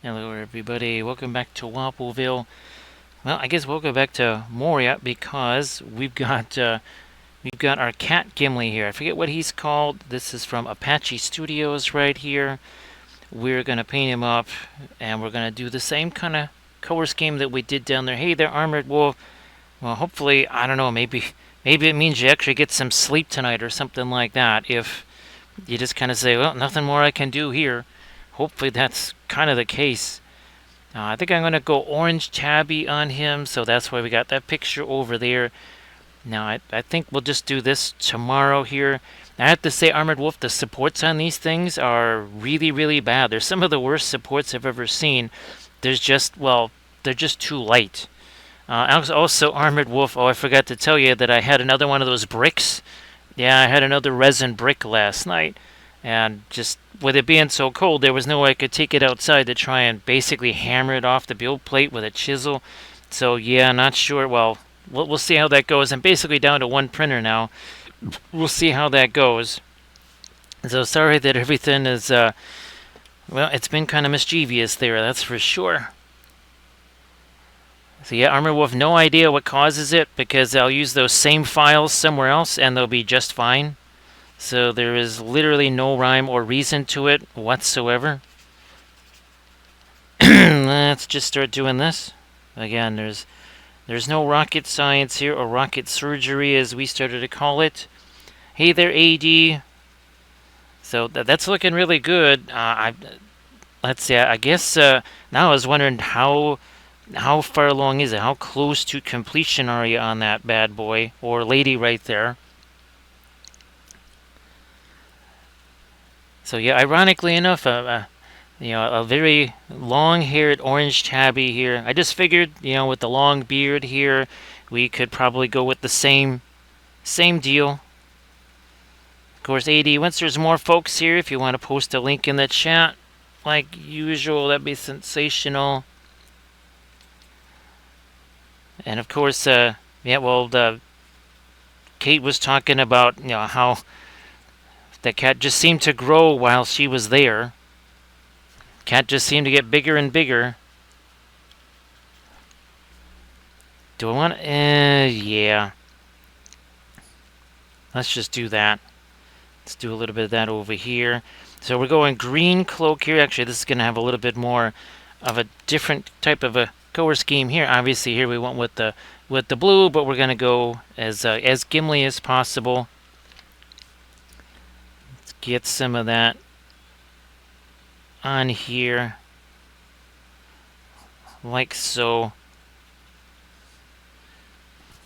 Hello everybody, welcome back to Wappelville. Well, I guess welcome back to Moria because we've got our cat Gimli here. I forget what he's called. This is from Apache Studios right here. We're gonna paint him up and we're gonna do the same kind of color scheme that we did down there. Hey there, Armored Wolf. Well, hopefully, I don't know, maybe it means you actually get some sleep tonight or something like that. If you just kind of say, well, nothing more I can do here. Hopefully that's kind of the case. I think I'm going to go orange tabby on him, so that's why we got that picture over there. Now, I think we'll just do this tomorrow here. I have to say, Armored Wolf, the supports on these things are really, really bad. They're some of the worst supports I've ever seen. They're just too light. Also, Armored Wolf, oh, I forgot to tell you that I had another one of those bricks. Yeah, I had another resin brick last night. And just with it being so cold, there was no way I could take it outside to try and basically hammer it off the build plate with a chisel. So yeah, not sure. Well, we'll see how that goes. I'm basically down to one printer now. We'll see how that goes. So sorry that everything is, well, it's been kind of mischievous there, that's for sure. So yeah, Armor Wolf, no idea what causes it because I'll use those same files somewhere else and they'll be just fine. So there is literally no rhyme or reason to it whatsoever. Let's just start doing this. Again, there's no rocket science here, or rocket surgery as we started to call it. Hey there, AD. So that's looking really good. Let's see. I guess now I was wondering how far along is it? How close to completion are you on that bad boy or lady right there? So yeah, ironically enough, a very long-haired orange tabby here. I just figured, with the long beard here, we could probably go with the same deal. Of course, AD, once there's more folks here, if you want to post a link in the chat, like usual, that'd be sensational. And of course, Kate was talking about, how the cat just seemed to grow while she was there. Cat just seemed to get bigger and bigger. Do I want to? Yeah. Let's just do that. Let's do a little bit of that over here. So we're going green cloak here. Actually, this is going to have a little bit more of a different type of a color scheme here. Obviously, here we went with the blue, but we're going to go as Gimli as possible. Let's get some of that on here, like so.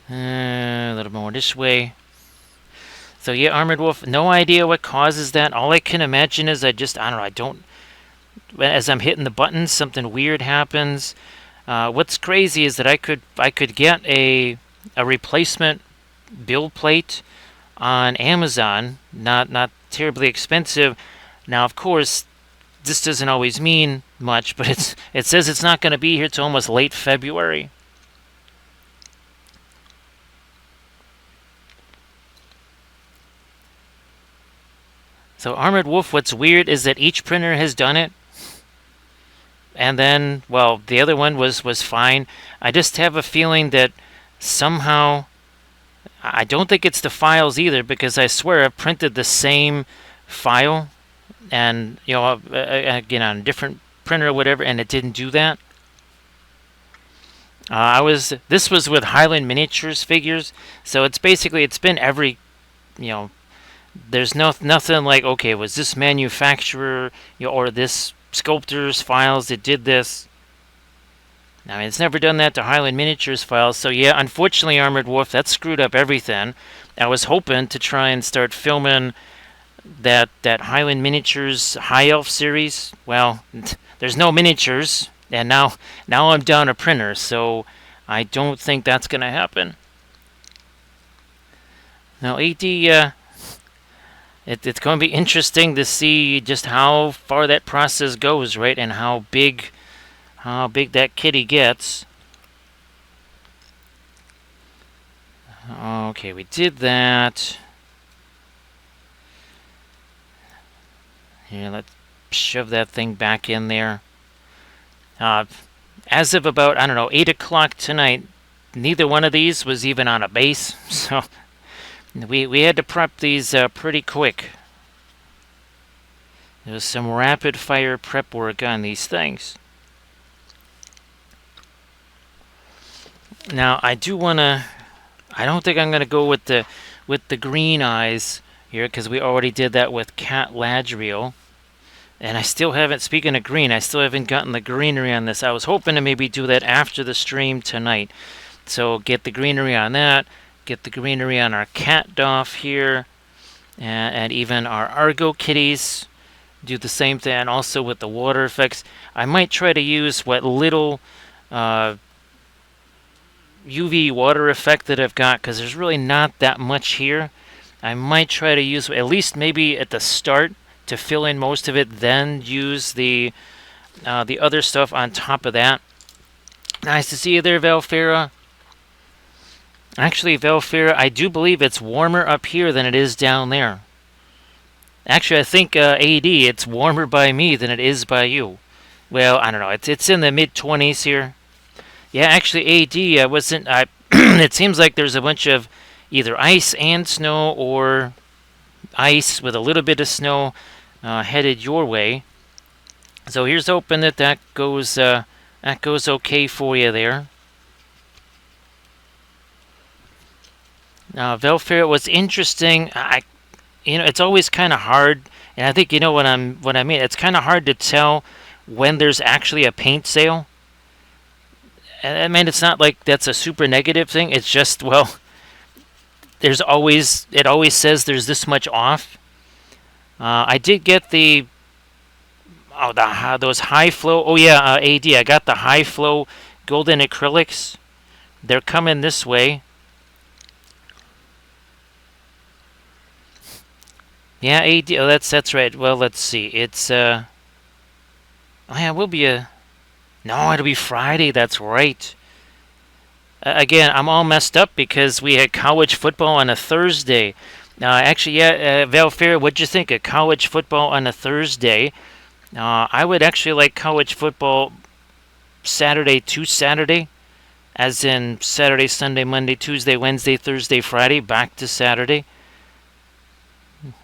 A little more this way. So yeah, Armored Wolf, no idea what causes that. All I can imagine is I don't, as I'm hitting the buttons, something weird happens. What's crazy is that I could get a replacement build plate on Amazon, not terribly expensive. Now, of course, this doesn't always mean much, but it says it's not going to be here till almost late February. So Armored Wolf, what's weird is that each printer has done it. And then, well, the other one was fine. I just have a feeling that somehow, I don't think it's the files either, because I swear I've printed the same file, and again on a different printer or whatever, and it didn't do that. This was with Highland Miniatures figures, so it's been every, there's nothing like, okay, was this manufacturer or this sculptor's files that did this? I mean, it's never done that to Highland Miniatures files, so yeah, unfortunately, Armored Wolf, that screwed up everything. I was hoping to try and start filming that Highland Miniatures High Elf series. Well, there's no miniatures, and now I'm down a printer, so I don't think that's going to happen. Now, AD, it's going to be interesting to see just how far that process goes, right, and how big that kitty gets. Okay, we did that. Here, let's shove that thing back in there. Uh, as of about, I don't know, 8 o'clock tonight, neither one of these was even on a base, so we had to prep these pretty quick. There was some rapid fire prep work on these things. Now I do want to. I don't think I'm going to go with the green eyes here because we already did that with Cat Ladriel. And I still haven't, speaking of green, I still haven't gotten the greenery on this. I was hoping to maybe do that after the stream tonight. So get the greenery on that, get the greenery on our cat doff here, and even our Argo kitties. Do the same thing, and also with the water effects. I might try to use what little UV water effect that I've got, because there's really not that much here. I might try to use, at least maybe at the start, to fill in most of it, then use the other stuff on top of that. Nice to see you there, Valfera. Actually, Valfera, I do believe it's warmer up here than it is down there. Actually, I think AD, it's warmer by me than it is by you. Well, I don't know. It's in the mid-20s here. Yeah, actually, AD wasn't. It seems like there's a bunch of either ice and snow, or ice with a little bit of snow headed your way. So here's hoping that goes okay for you there. Velfair, what's interesting, it's always kind of hard, and I think you know what I mean. It's kind of hard to tell when there's actually a paint sale. And I mean, it's not like that's a super negative thing. It's just, well, it always says there's this much off. I did get those high flow. Oh yeah, AD. I got the high flow golden acrylics. They're coming this way. Yeah, AD. Oh, that's right. Well, let's see. It's oh yeah, it will be a. No, it'll be Friday. That's right. Again, I'm all messed up because we had college football on a Thursday. Actually, yeah, Valfair, what'd you think of college football on a Thursday? I would actually like college football Saturday to Saturday, as in Saturday, Sunday, Monday, Tuesday, Wednesday, Thursday, Friday, back to Saturday.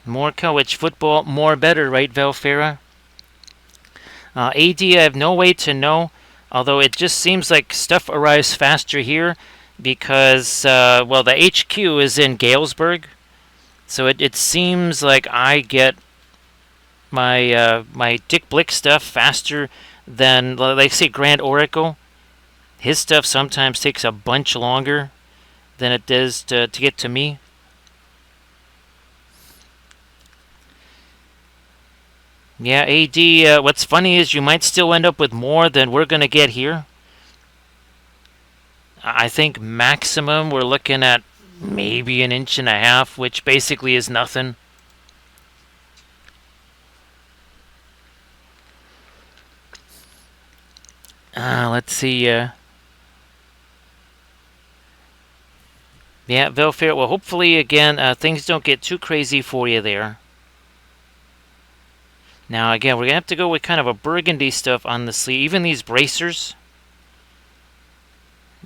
More college football, more better, right, Valfera? AD, I have no way to know, although it just seems like stuff arrives faster here because, well, the HQ is in Galesburg, so it seems like I get my Dick Blick stuff faster than, like, say, Grand Oracle. His stuff sometimes takes a bunch longer than it does to get to me. Yeah, AD, what's funny is you might still end up with more than we're going to get here. I think maximum we're looking at maybe 1.5 inches, which basically is nothing. Let's see. Yeah, Velfair, well, hopefully, again, things don't get too crazy for you there. Now, again, we're going to have to go with kind of a burgundy stuff on the sleeve. Even these bracers.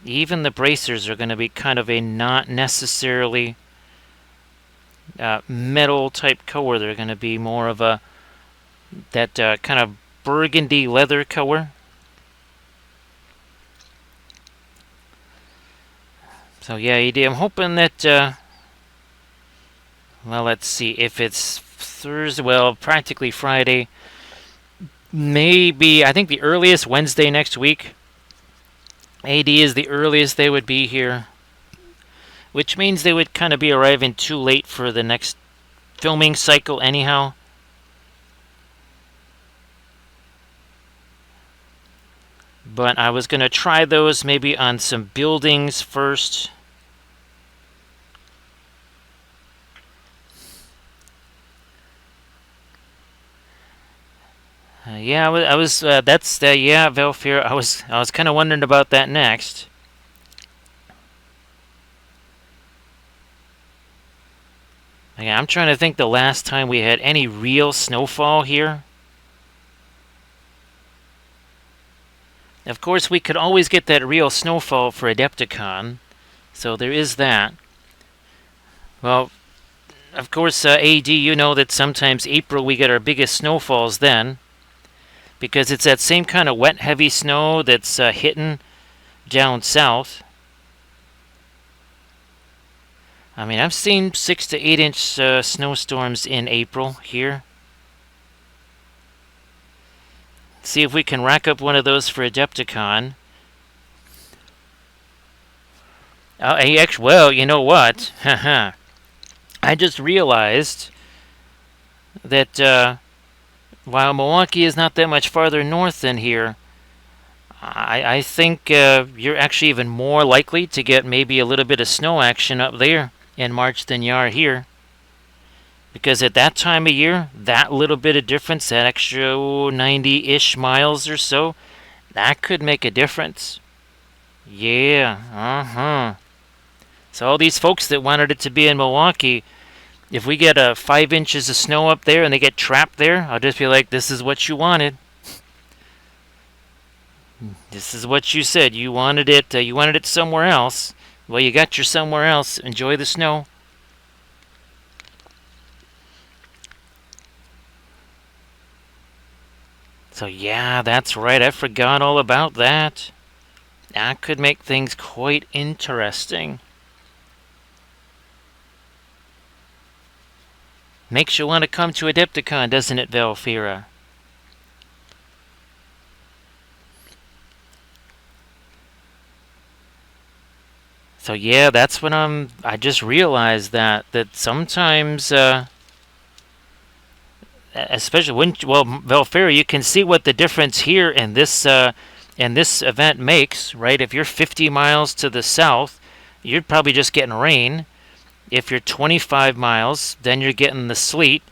Even the bracers are going to be kind of a not necessarily metal type color. They're going to be more of that kind of burgundy leather color. So yeah, I'm hoping that, well, let's see, if it's Thursday, well, practically Friday, maybe, I think the earliest Wednesday next week. AD is the earliest they would be here, which means they would kind of be arriving too late for the next filming cycle anyhow. But I was going to try those maybe on some buildings first. Yeah, I was. That's yeah, Velfear. I was kind of wondering about that next. Yeah, I'm trying to think the last time we had any real snowfall here. Of course, we could always get that real snowfall for Adepticon, so there is that. Well, of course, AD, you know that sometimes April we get our biggest snowfalls then, because it's that same kind of wet, heavy snow that's hitting down south. I mean, I've seen 6 to 8 inch snowstorms in April here. See if we can rack up one of those for Adepticon. Well, you know what? I just realized that while Milwaukee is not that much farther north than here, I think you're actually even more likely to get maybe a little bit of snow action up there in March than you are here. Because at that time of year, that little bit of difference, that extra 90-ish miles or so, that could make a difference. Yeah, So all these folks that wanted it to be in Milwaukee, if we get 5 inches of snow up there and they get trapped there, I'll just be like, this is what you wanted. This is what you said. You wanted it somewhere else. Well, you got your somewhere else. Enjoy the snow. So yeah, that's right. I forgot all about that. That could make things quite interesting. Makes you want to come to Adepticon, doesn't it, Velfira? So yeah, that's when I just realized that sometimes, especially when, well, Velfira, you can see what the difference here in this event makes, right? If you're 50 miles to the south, you're probably just getting rain. If you're 25 miles, then you're getting the sleet.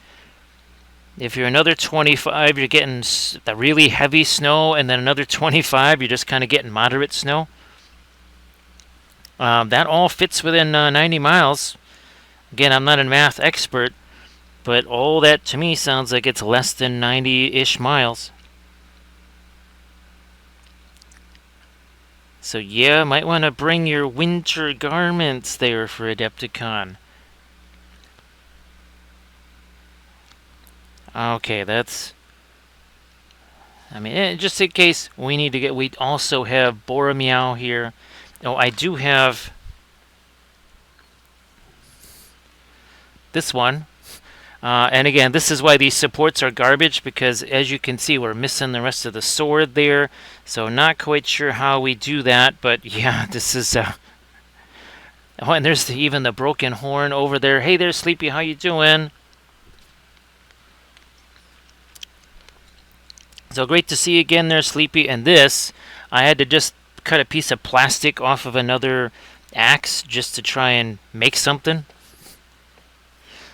If you're another 25, you're getting the really heavy snow, and then another 25, you're just kind of getting moderate snow. That all fits within 90 miles. Again, I'm not a math expert, but all that to me sounds like it's less than 90-ish miles. So yeah, might want to bring your winter garments there for Adepticon. Okay, that's... I mean, just in case we need to get... We also have Boromeow here. Oh, I do have this one. And again, this is why these supports are garbage, because as you can see, we're missing the rest of the sword there. So not quite sure how we do that, but yeah, this is... Oh, and there's even the broken horn over there. Hey there, Sleepy, how you doing? So great to see you again there, Sleepy. And this, I had to just cut a piece of plastic off of another axe just to try and make something.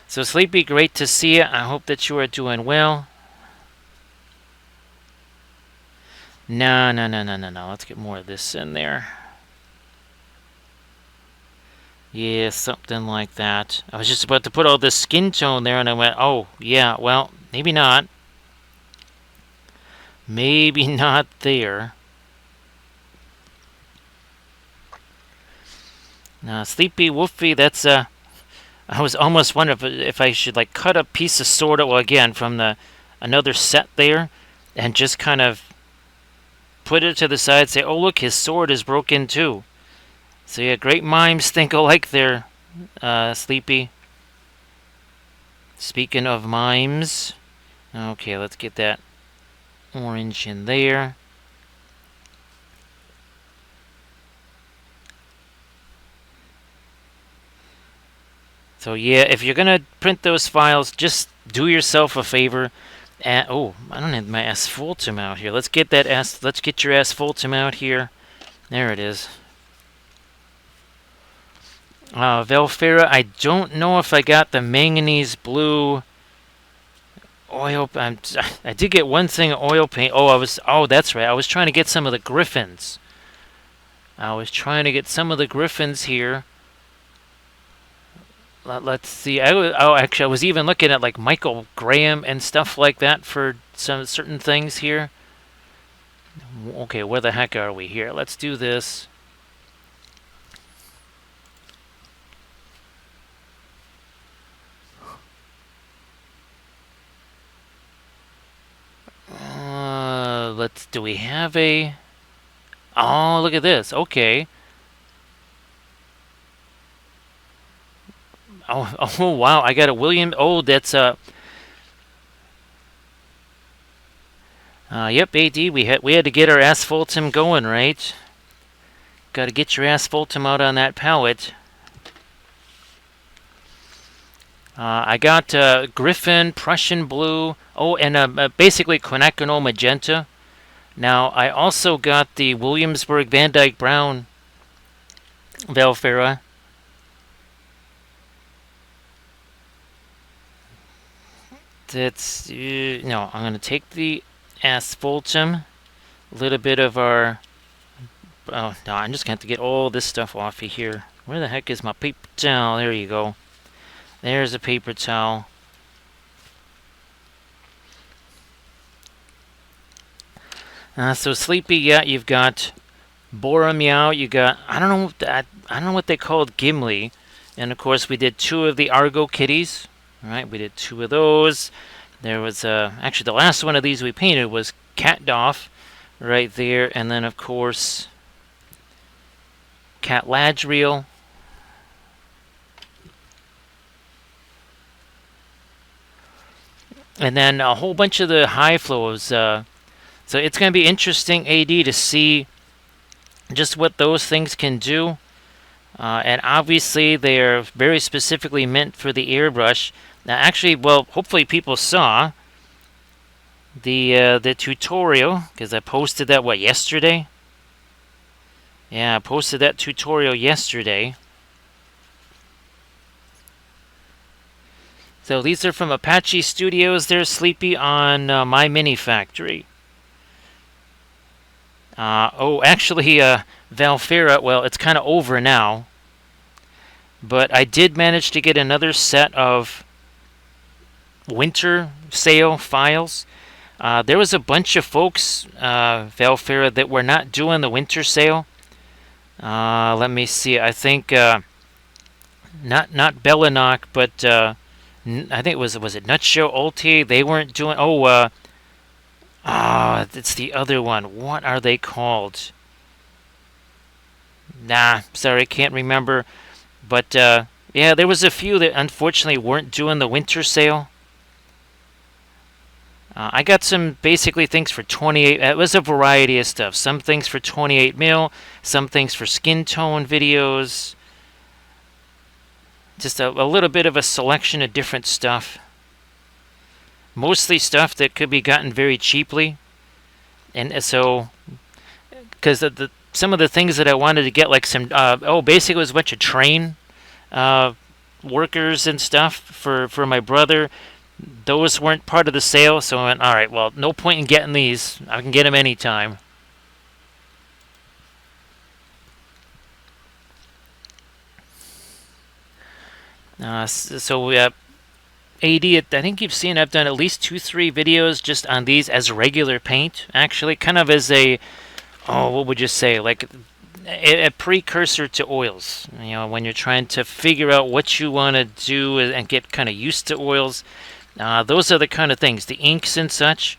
So Sleepy, great to see you. I hope that you are doing well. No. Let's get more of this in there. Yeah, something like that. I was just about to put all this skin tone there, and I went, oh, yeah, well, maybe not. Maybe not there. Now, Sleepy Wolfie, that's I was almost wondering if I should like cut a piece of sword, well, again, from another set there, and just kind of put it to the side. Say, oh look, his sword is broken too. So yeah, great minds think alike there, Sleepy. Speaking of mimes, okay, let's get that orange in there. So yeah, if you're gonna print those files, just do yourself a favor. And oh, I don't have my asphaltum out here. Let's get that let's get your asphaltum out here. There it is. Velfira, I don't know if I got the manganese blue oil. I did get one thing of oil paint. Oh, that's right. I was trying to get some of the griffins. Here. Let's see. Actually, I was even looking at like Michael Graham and stuff like that for some certain things here. Okay, where the heck are we here? Let's do this. Do we have a... Oh, look at this. Okay. Oh, oh wow, I got a William... Oh, that's yep, AD, we had to get our asphaltum going, right? Got to get your asphaltum out on that pallet. I got Griffin, Prussian Blue, oh, and basically quinacridone magenta. Now, I also got the Williamsburg Van Dyke Brown Valfera. That's, no, I'm going to take the asphaltum, a little bit of our, oh, no, I'm just going to have to get all this stuff off of here. Where the heck is my paper towel? There you go. There's a paper towel. So Sleepy, yeah, you've got Bora Meow, you got, I don't know what they called Gimli. And of course we did 2 of the Argo kitties. Alright, we did 2 of those. There was, actually the last one of these we painted was Cat Doff right there. And then of course, Cat Ladriel. And then a whole bunch of the high flows. So it's going to be interesting, AD, to see just what those things can do. And obviously, they are very specifically meant for the airbrush. Now, actually, well, hopefully people saw the tutorial, because I posted that, what, yesterday? Yeah, I posted that tutorial yesterday. So these are from Apache Studios. They're Sleepy on My Mini Factory. Oh, actually, Valfera, well, it's kind of over now. But I did manage to get another set of winter sale files. There was a bunch of folks, Valfera, that were not doing the winter sale. Let me see. I think not Bellinok, but I think it was it Nutshow Ulti. They weren't doing. Oh, it's the other one. What are they called? Nah, sorry, can't remember. But yeah, there was a few that unfortunately weren't doing the winter sale. I got some basically things for 28. It was a variety of stuff. Some things for 28 mil, some things for skin tone videos. Just a little bit of a selection of different stuff. Mostly stuff that could be gotten very cheaply. And so, because some of the things that I wanted to get, like some, basically it was a bunch of train workers and stuff for my brother. Those weren't part of the sale, so I went, all right, well, no point in getting these. I can get them anytime. So AD, I think you've seen I've done at least 2-3 videos just on these as regular paint, actually, kind of as a, what would you say, like a precursor to oils. You know, when you're trying to figure out what you want to do and get kind of used to oils. Those are the kind of things, the inks and such.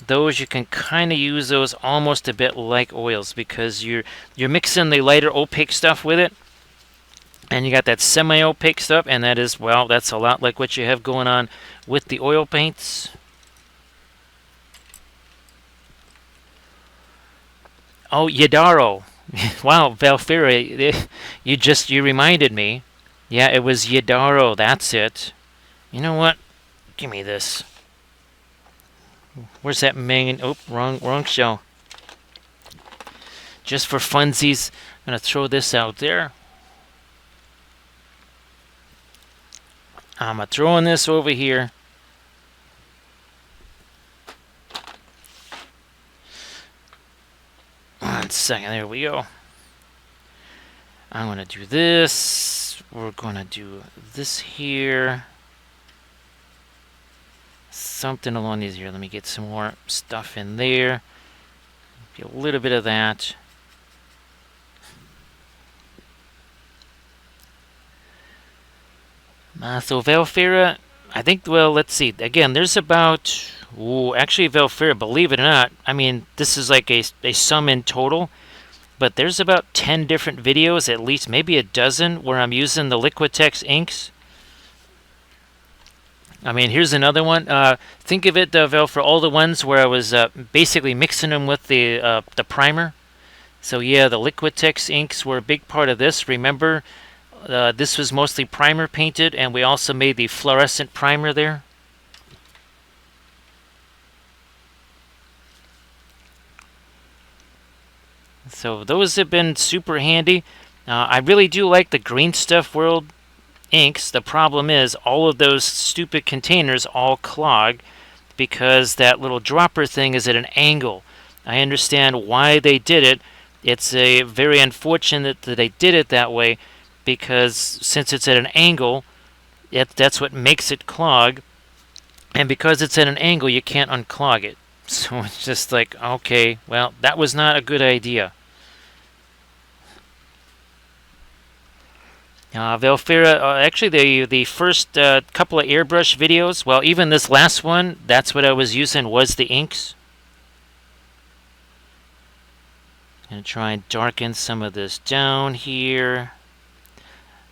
Those you can kind of use those almost a bit like oils because you're mixing the lighter opaque stuff with it, and you got that semi-opaque stuff, and that is, well, that's a lot like what you have going on with the oil paints. Oh, Yadaro. Wow, Valfera, you reminded me. Yeah, it was Yadaro. That's it. You know what? Give me this. Where's that main? Oh, wrong show. Just for funsies, I'm gonna throw this out there. I'm throwing this over here. One second, there we go. I'm gonna do this. We're gonna do this here. Something along these here. Let me get some more stuff in there. A little bit of that. So Velfira, I think, well, let's see. Again, there's about, ooh, actually Velfira, believe it or not, I mean, this is like a sum in total, but there's about 10 different videos, at least maybe a dozen, where I'm using the Liquitex inks. I mean, here's another one. Think of it, Vel, for all the ones where I was basically mixing them with the primer. So yeah, the Liquitex inks were a big part of this. Remember, this was mostly primer painted, and we also made the fluorescent primer there. So those have been super handy. I really do like the Green Stuff World inks. The problem is all of those stupid containers all clog because that little dropper thing is at an angle. I understand why they did it. It's a very unfortunate that they did it that way because since it's at an angle, that's what makes it clog. And because it's at an angle, you can't unclog it. So it's just like, okay, well, that was not a good idea. Velfira, actually the first couple of airbrush videos, well, even this last one, that's what I was using was the inks. Gonna try and darken some of this down here.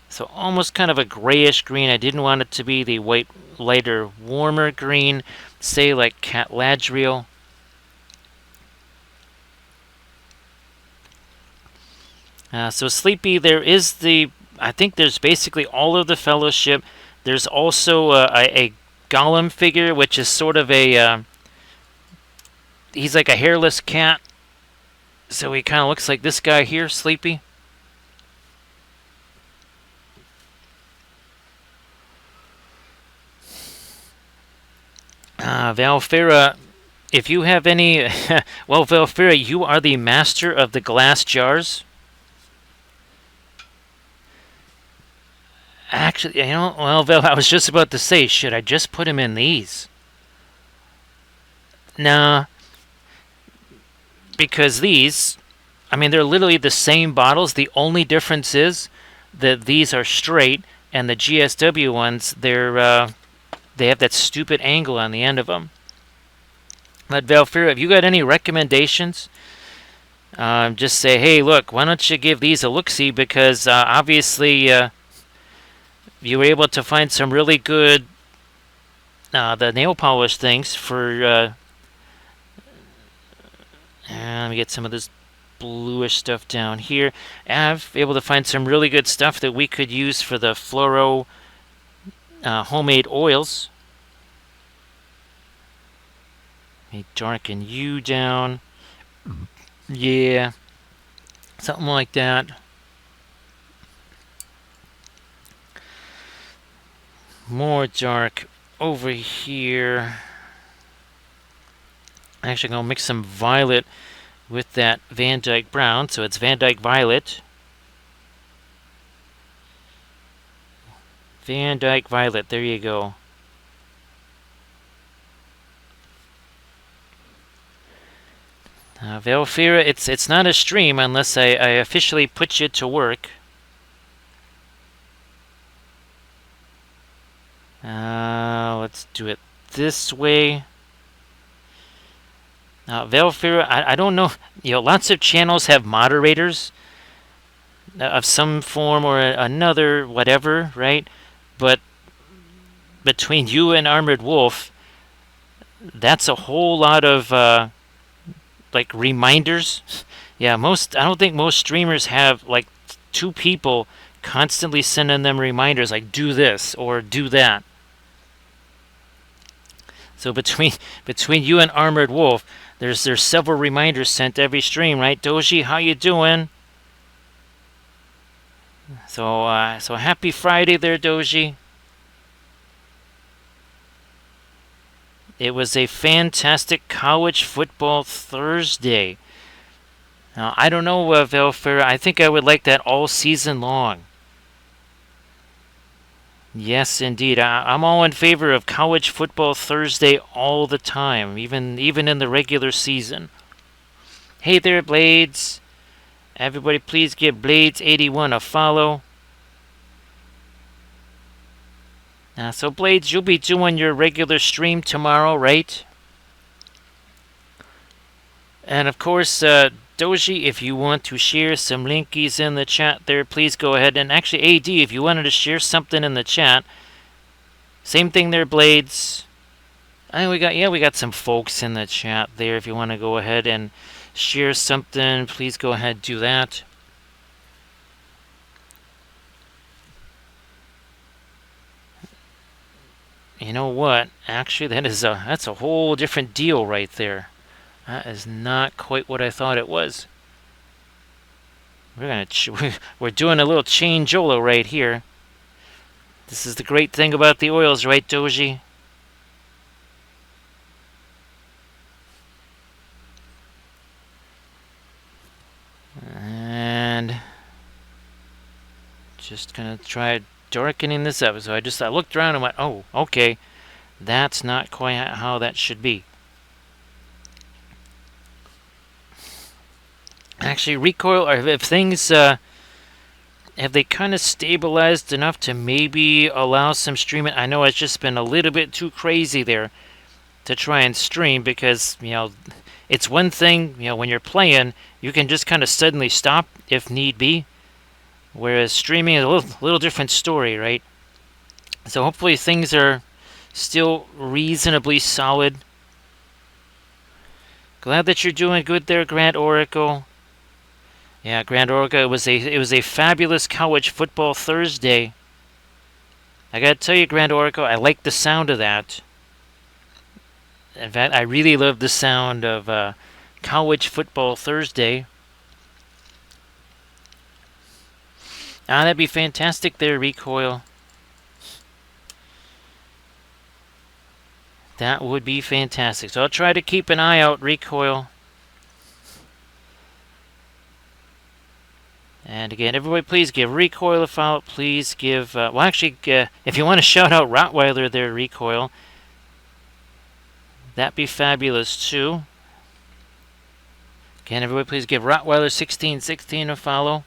So almost kind of a grayish green. I didn't want it to be the white, lighter, warmer green, say like Cat Ladriel. So Sleepy, there is I think there's basically all of the Fellowship. There's also a Gollum figure, which is sort of he's like a hairless cat. So he kind of looks like this guy here, Sleepy. Velfira, if you have any... well, Velfira, you are the master of the glass jars. Actually, well, Vel, I was just about to say, should I just put him in these? Nah. Because these, I mean, they're literally the same bottles. The only difference is that these are straight, and the GSW ones, they have that stupid angle on the end of them. But Velfira, have you got any recommendations? Just say, hey, look, why don't you give these a look-see? Because obviously you were able to find some really good the nail polish things for... let me get some of this bluish stuff down here. And I've been able to find some really good stuff that we could use for the fluoro homemade oils. Let me darken you down. Yeah. Something like that. More dark over here. Actually, I'm going to mix some violet with that Van Dyke brown. So it's Van Dyke Violet. Van Dyke Violet. There you go. Velfira, it's not a stream unless I officially put you to work. Let's do it this way. Velfira, I don't know. Lots of channels have moderators of some form or another, whatever, right? But between you and Armored Wolf, that's a whole lot of like reminders. Yeah, I don't think most streamers have like two people constantly sending them reminders like do this or do that. So between you and Armored Wolf, there's several reminders sent every stream, right? Doji, how you doing? So happy Friday there, Doji. It was a fantastic college football Thursday. Now, I don't know, Velfira. I think I would like that all season long. Yes, indeed. I'm all in favor of college football Thursday all the time, even in the regular season. Hey there, Blades. Everybody please give Blades81 a follow. So Blades, you'll be doing your regular stream tomorrow, right? And of course, Doji, if you want to share some linkies in the chat there, please go ahead. And actually, AD, if you wanted to share something in the chat, same thing there, Blades. I think we got some folks in the chat there. If you want to go ahead and share something, please go ahead and do that. You know what? Actually, that's a whole different deal right there. That is not quite what I thought it was. We're doing a little changeola right here. This is the great thing about the oils, right, Doji? And just gonna try darkening this up. So I looked around and went, oh, okay, that's not quite how that should be. Actually, recoil, or if things, have they kind of stabilized enough to maybe allow some streaming? I know it's just been a little bit too crazy there to try and stream because, it's one thing, when you're playing, you can just kind of suddenly stop if need be. Whereas streaming is a little different story, right? So hopefully things are still reasonably solid. Glad that you're doing good there, Grand Oracle. Yeah, Grand Oracle, it was a fabulous college football Thursday. I gotta tell you, Grand Oracle, I like the sound of that. In fact, I really love the sound of college football Thursday. That'd be fantastic there, Recoil. That would be fantastic. So I'll try to keep an eye out, Recoil. And again, everybody please give Recoil a follow. Please give... if you want to shout out Rottweiler there, Recoil, that'd be fabulous too. Again, everybody please give Rottweiler1616 a follow.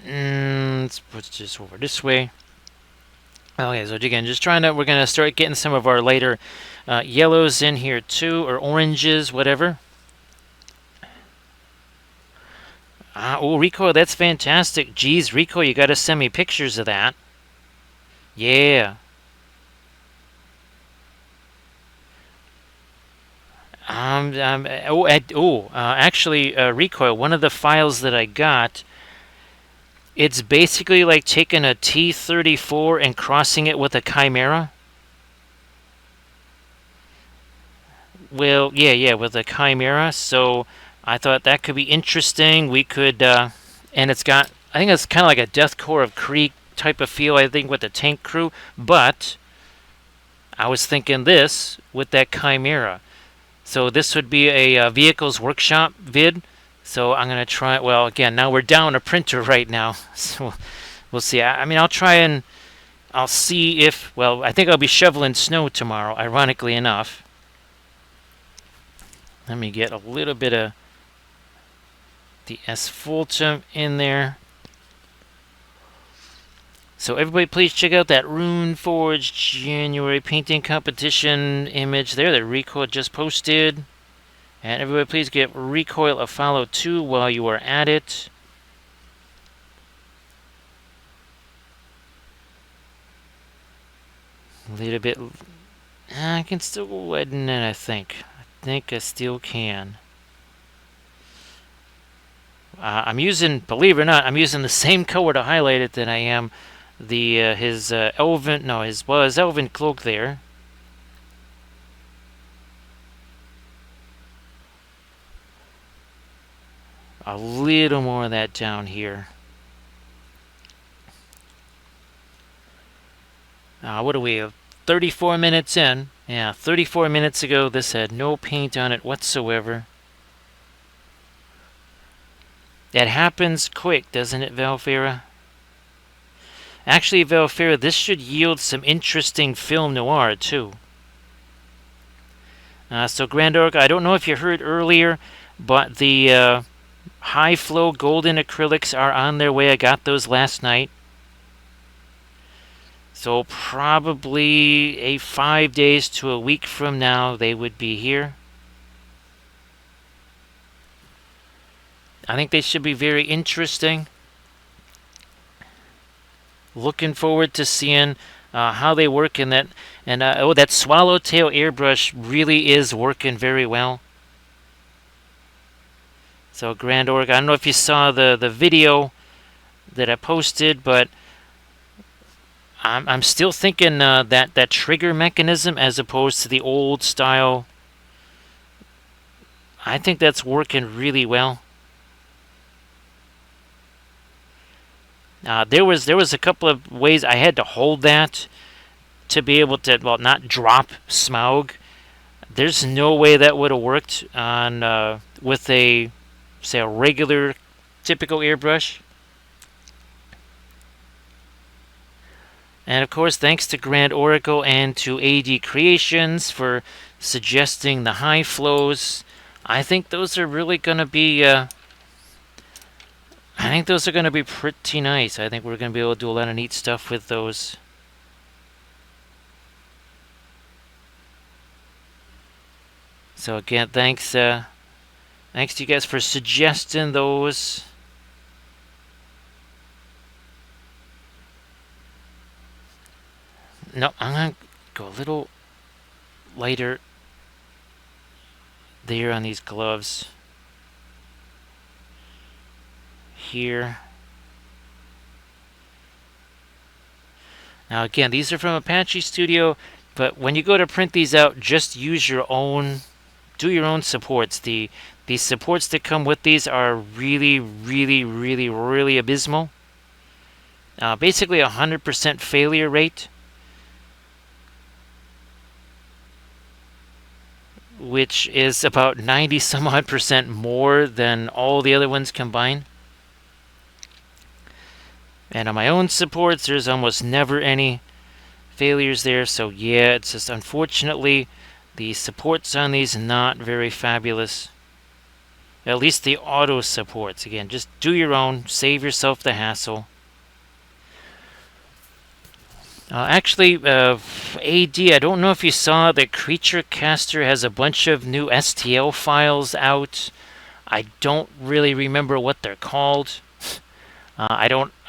Let's put this over this way. Okay, so again, we're going to start getting some of our lighter yellows in here too, or oranges, whatever. Rico, that's fantastic. Geez, Rico, you got to send me pictures of that. Yeah. Actually, Recoil, one of the files that I got, it's basically like taking a T-34 and crossing it with a Chimera. Well, yeah, with a Chimera. So I thought that could be interesting. We could, and it's got, I think it's kind of like a Deathcore of Krieg type of feel, I think, with the tank crew. But I was thinking this with that Chimera. So this would be a Vehicles Workshop vid. So I'm going to try, well, again, now we're down a printer right now. So we'll see. I mean, I'll try and I'll see if, well, I think I'll be shoveling snow tomorrow, ironically enough. Let me get a little bit of the asphaltum in there. So everybody please check out that Runeforge January painting competition image there that Recoil just posted. And everybody please give Recoil a follow too while you are at it. A little bit. I can still go ahead and I think I still can. I'm using, believe it or not, I'm using the same color to highlight it that I am his elven cloak there. A little more of that down here. What are we, 34 minutes in? Yeah, 34 minutes ago this had no paint on it whatsoever. That happens quick, doesn't it, Valfera? Actually, Valfera, this should yield some interesting film noir, too. So Grand Oracle, I don't know if you heard earlier, but the high flow golden acrylics are on their way. I got those last night. So probably 5 days to a week from now, they would be here. I think they should be very interesting. Looking forward to seeing how they work in that. And that swallowtail airbrush really is working very well. So Grand Oracle, I don't know if you saw the video that I posted, but I'm still thinking that trigger mechanism as opposed to the old style. I think that's working really well. There was a couple of ways I had to hold that to be able to, well, not drop Smaug. There's no way that would have worked on with a, say, a regular typical airbrush. And of course, thanks to Grand Oracle and to AD Creations for suggesting the high flows. I think those are really going to be pretty nice. I think we're going to be able to do a lot of neat stuff with those. So again, thanks to you guys for suggesting those. No, I'm going to go a little lighter there on these gloves. Here. Now again, these are from Apache Studio, but when you go to print these out, just use your own, do your own supports. The supports that come with these are really, really, really, really abysmal. Basically 100% failure rate, which is about 90 some odd percent more than all the other ones combined. And on my own supports, there's almost never any failures there. So yeah, it's just unfortunately the supports on these not very fabulous. At least the auto supports. Again, just do your own. Save yourself the hassle. Actually, AD, I don't know if you saw that Creature Caster has a bunch of new STL files out. I don't really remember what they're called.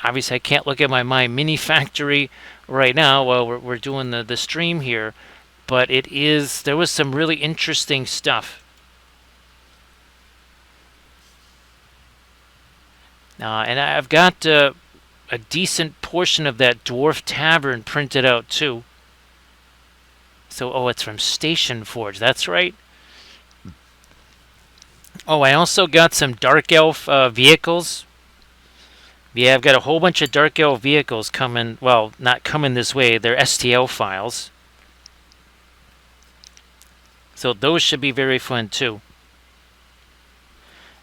Obviously I can't look at my Mini Factory right now while we're doing the stream here, but there was some really interesting stuff. And I've got a decent portion of that Dwarf Tavern printed out too. So, it's from Station Forge, that's right. Oh, I also got some Dark Elf vehicles. Yeah, I've got a whole bunch of Dark Elf vehicles coming. Well, not coming this way. They're STL files. So those should be very fun too.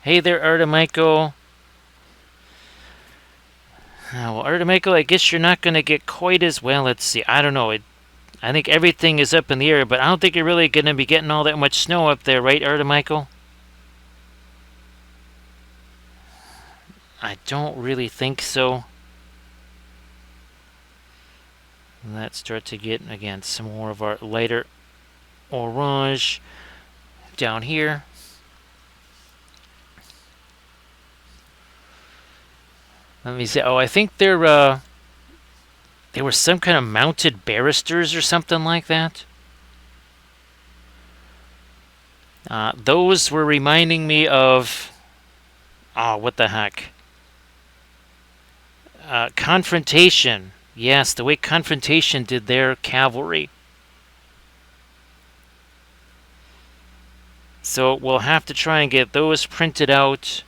Hey there, Artemichael. Well, Artemichael, I guess you're not going to get quite as well. Let's see. I don't know. I think everything is up in the air, but I don't think you're really going to be getting all that much snow up there, right, Artemichael? I don't really think so. Let's start to get, again, some more of our lighter orange down here. Let me see. Oh, I think there were some kind of mounted barristers or something like that. Those were reminding me of... Oh, what the heck? Confrontation. Yes, the way Confrontation did their cavalry. So we'll have to try and get those printed out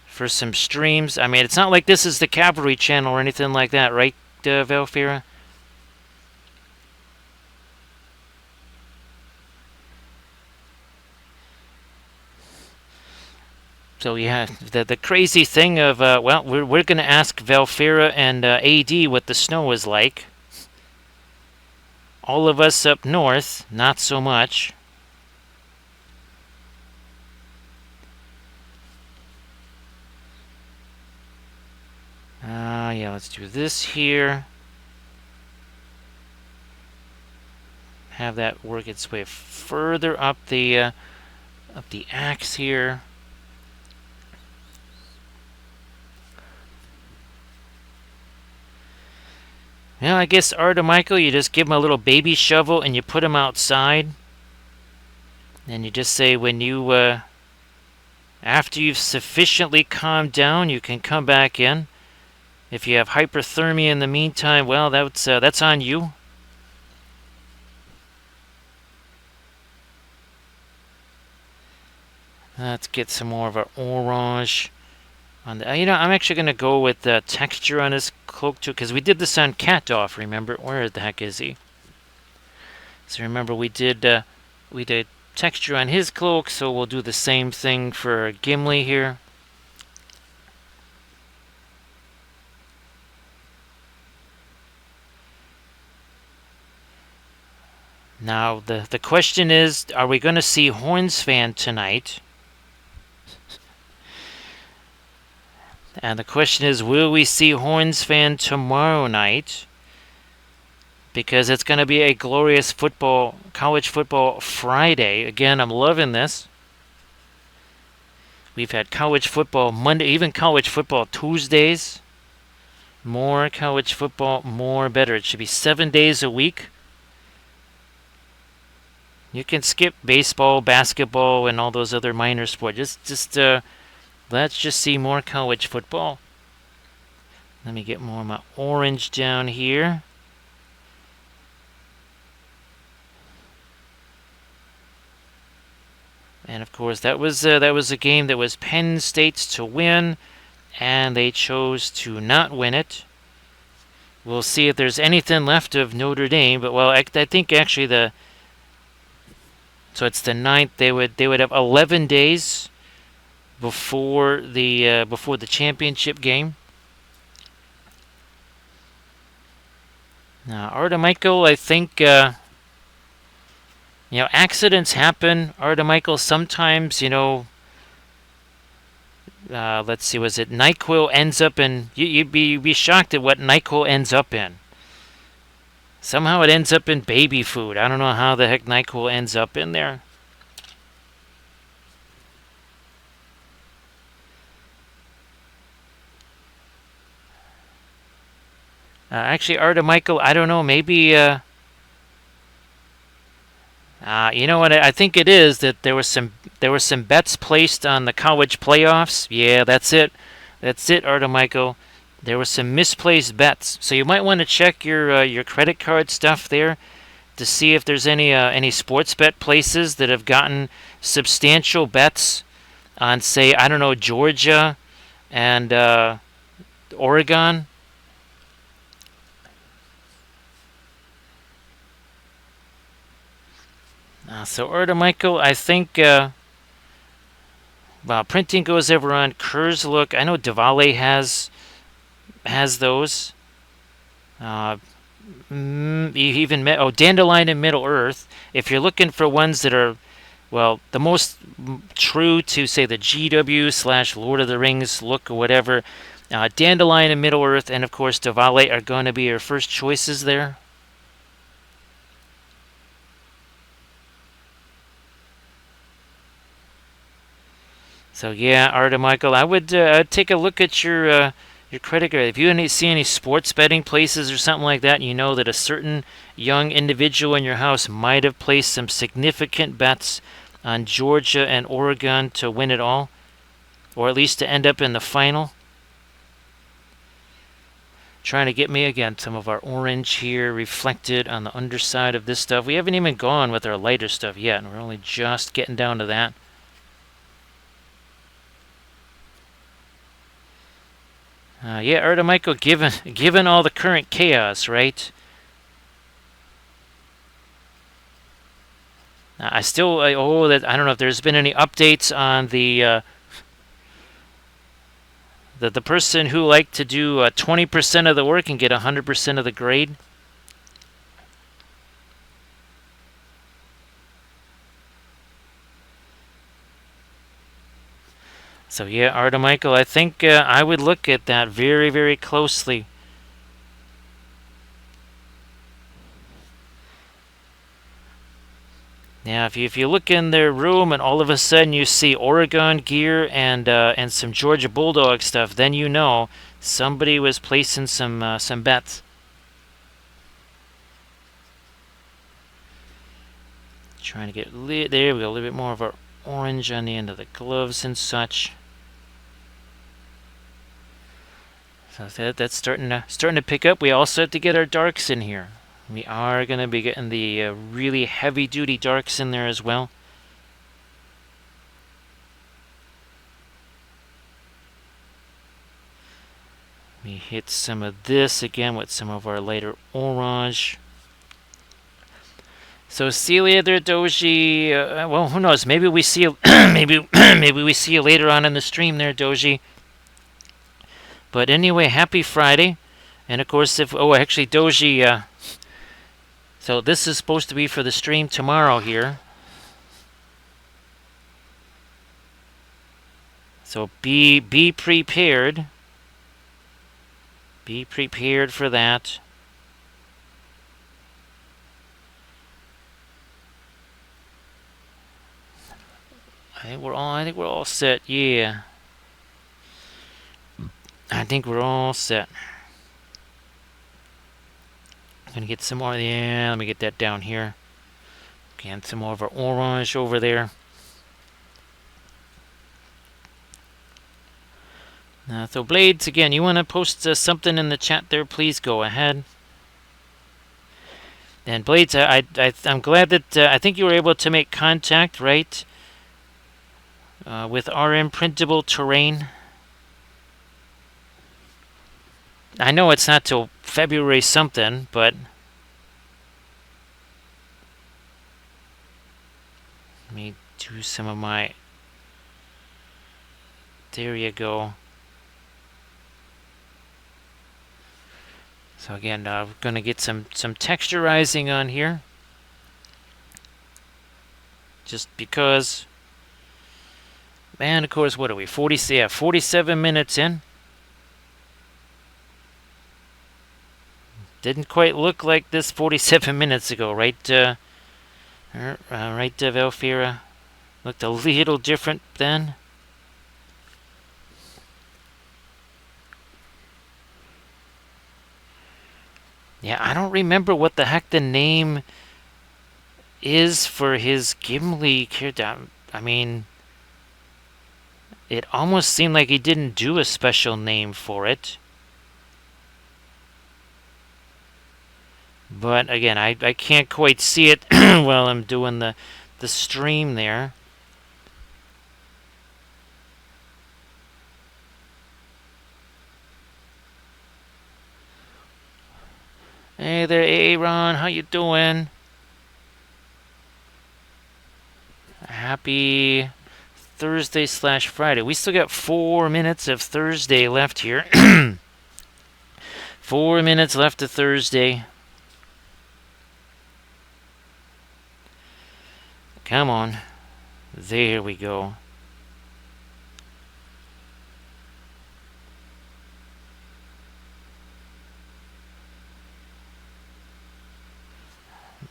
for some streams. I mean, it's not like this is the cavalry channel or anything like that, right, Valfira? So yeah, the crazy thing of well, we're going to ask Valfira and AD what the snow is like. All of us up north, not so much. Yeah, let's do this here. Have that work its way further up the axe here. Well, I guess Michael, you just give him a little baby shovel and you put him outside. And you just say when you, after you've sufficiently calmed down, you can come back in. If you have hyperthermia in the meantime, well, that's on you. Let's get some more of our orange on the. I'm actually going to go with the texture on his cloak too, because we did this on Cat-Off. Remember, where the heck is he? So remember, we did texture on his cloak, so we'll do the same thing for Gimli here. Now, the question is, are we going to see Hornsfan tonight? And the question is, will we see Hornsfan tomorrow night? Because it's going to be a glorious college football Friday. Again, I'm loving this. We've had college football Monday, even college football Tuesdays. More college football, more better. It should be 7 days a week. You can skip baseball, basketball, and all those other minor sports. Let's just see more college football. Let me get more of my orange down here. And of course, that was a game that was Penn State's to win, and they chose to not win it. We'll see if there's anything left of Notre Dame. But well, I think actually so it's the 9th. They would have 11 days before the championship game. Now, Michael, I think accidents happen. Michael, sometimes let's see, was it NyQuil ends up in? You'd be shocked at what NyQuil ends up in. Somehow it ends up in baby food. I don't know how the heck NyQuil ends up in there. Actually, Michael, I don't know. Maybe, you know what? I think it is that there were some bets placed on the college playoffs. Yeah, that's it. That's it, Michael. There were some misplaced bets, so you might want to check your credit card stuff there to see if there's any sports bet places that have gotten substantial bets on, say, I don't know, Georgia and Oregon. So, Michael, I think printing goes over on Kerr's look. I know Diwali has those. Even Dandelion and Middle Earth. If you're looking for ones that are, well, the most true to, say, the GW / Lord of the Rings look or whatever, Dandelion and Middle Earth, and of course Diwali are going to be your first choices there. So yeah, Michael, I would take a look at your credit card. If you see any sports betting places or something like that, and you know that a certain young individual in your house might have placed some significant bets on Georgia and Oregon to win it all, or at least to end up in the final. Trying to get me, again, some of our orange here reflected on the underside of this stuff. We haven't even gone with our lighter stuff yet, and we're only just getting down to that. Yeah, Michael, given all the current chaos, right? I still I don't know if there's been any updates on the person who liked to do 20% of the work and get 100% of the grade. So yeah, Artemichael, I think I would look at that very, very closely. Now, if you look in their room and all of a sudden you see Oregon gear and some Georgia Bulldog stuff, then you know somebody was placing some bets. Trying to get there we go, a little bit more of our orange on the end of the gloves and such. So that's starting to pick up. We also have to get our darks in here. We are going to be getting the really heavy-duty darks in there as well. We hit some of this again with some of our lighter orange. So Celia there, Doji. Well, who knows? Maybe we see maybe we see you later on in the stream there, Doji. But anyway, happy Friday, and of course, if actually Doji. So this is supposed to be for the stream tomorrow here. So be prepared. Be prepared for that. I think we're all set. Yeah. I think we're all set. I'm gonna get some more. Yeah, let me get that down here. Again, some more of our orange over there. So Blades, again, you want to post something in the chat there? Please go ahead. And Blades, I'm glad that I think you were able to make contact, right? With RM Printable Terrain. I know it's not till February something, but let me do some of my. There you go. So again, we're gonna get some texturizing on here, just because. And of course, what are we? 47 minutes in. Didn't quite look like this 47 minutes ago, right? Right, Valfira? Looked a little different then. Yeah, I don't remember what the heck the name is for his Gimli character. I mean, it almost seemed like he didn't do a special name for it. But again, I can't quite see it while I'm doing the stream there. Hey there, Aaron, how you doing? Happy Thursday/Friday. We still got 4 minutes of Thursday left here. 4 minutes left of Thursday. Come on. There we go.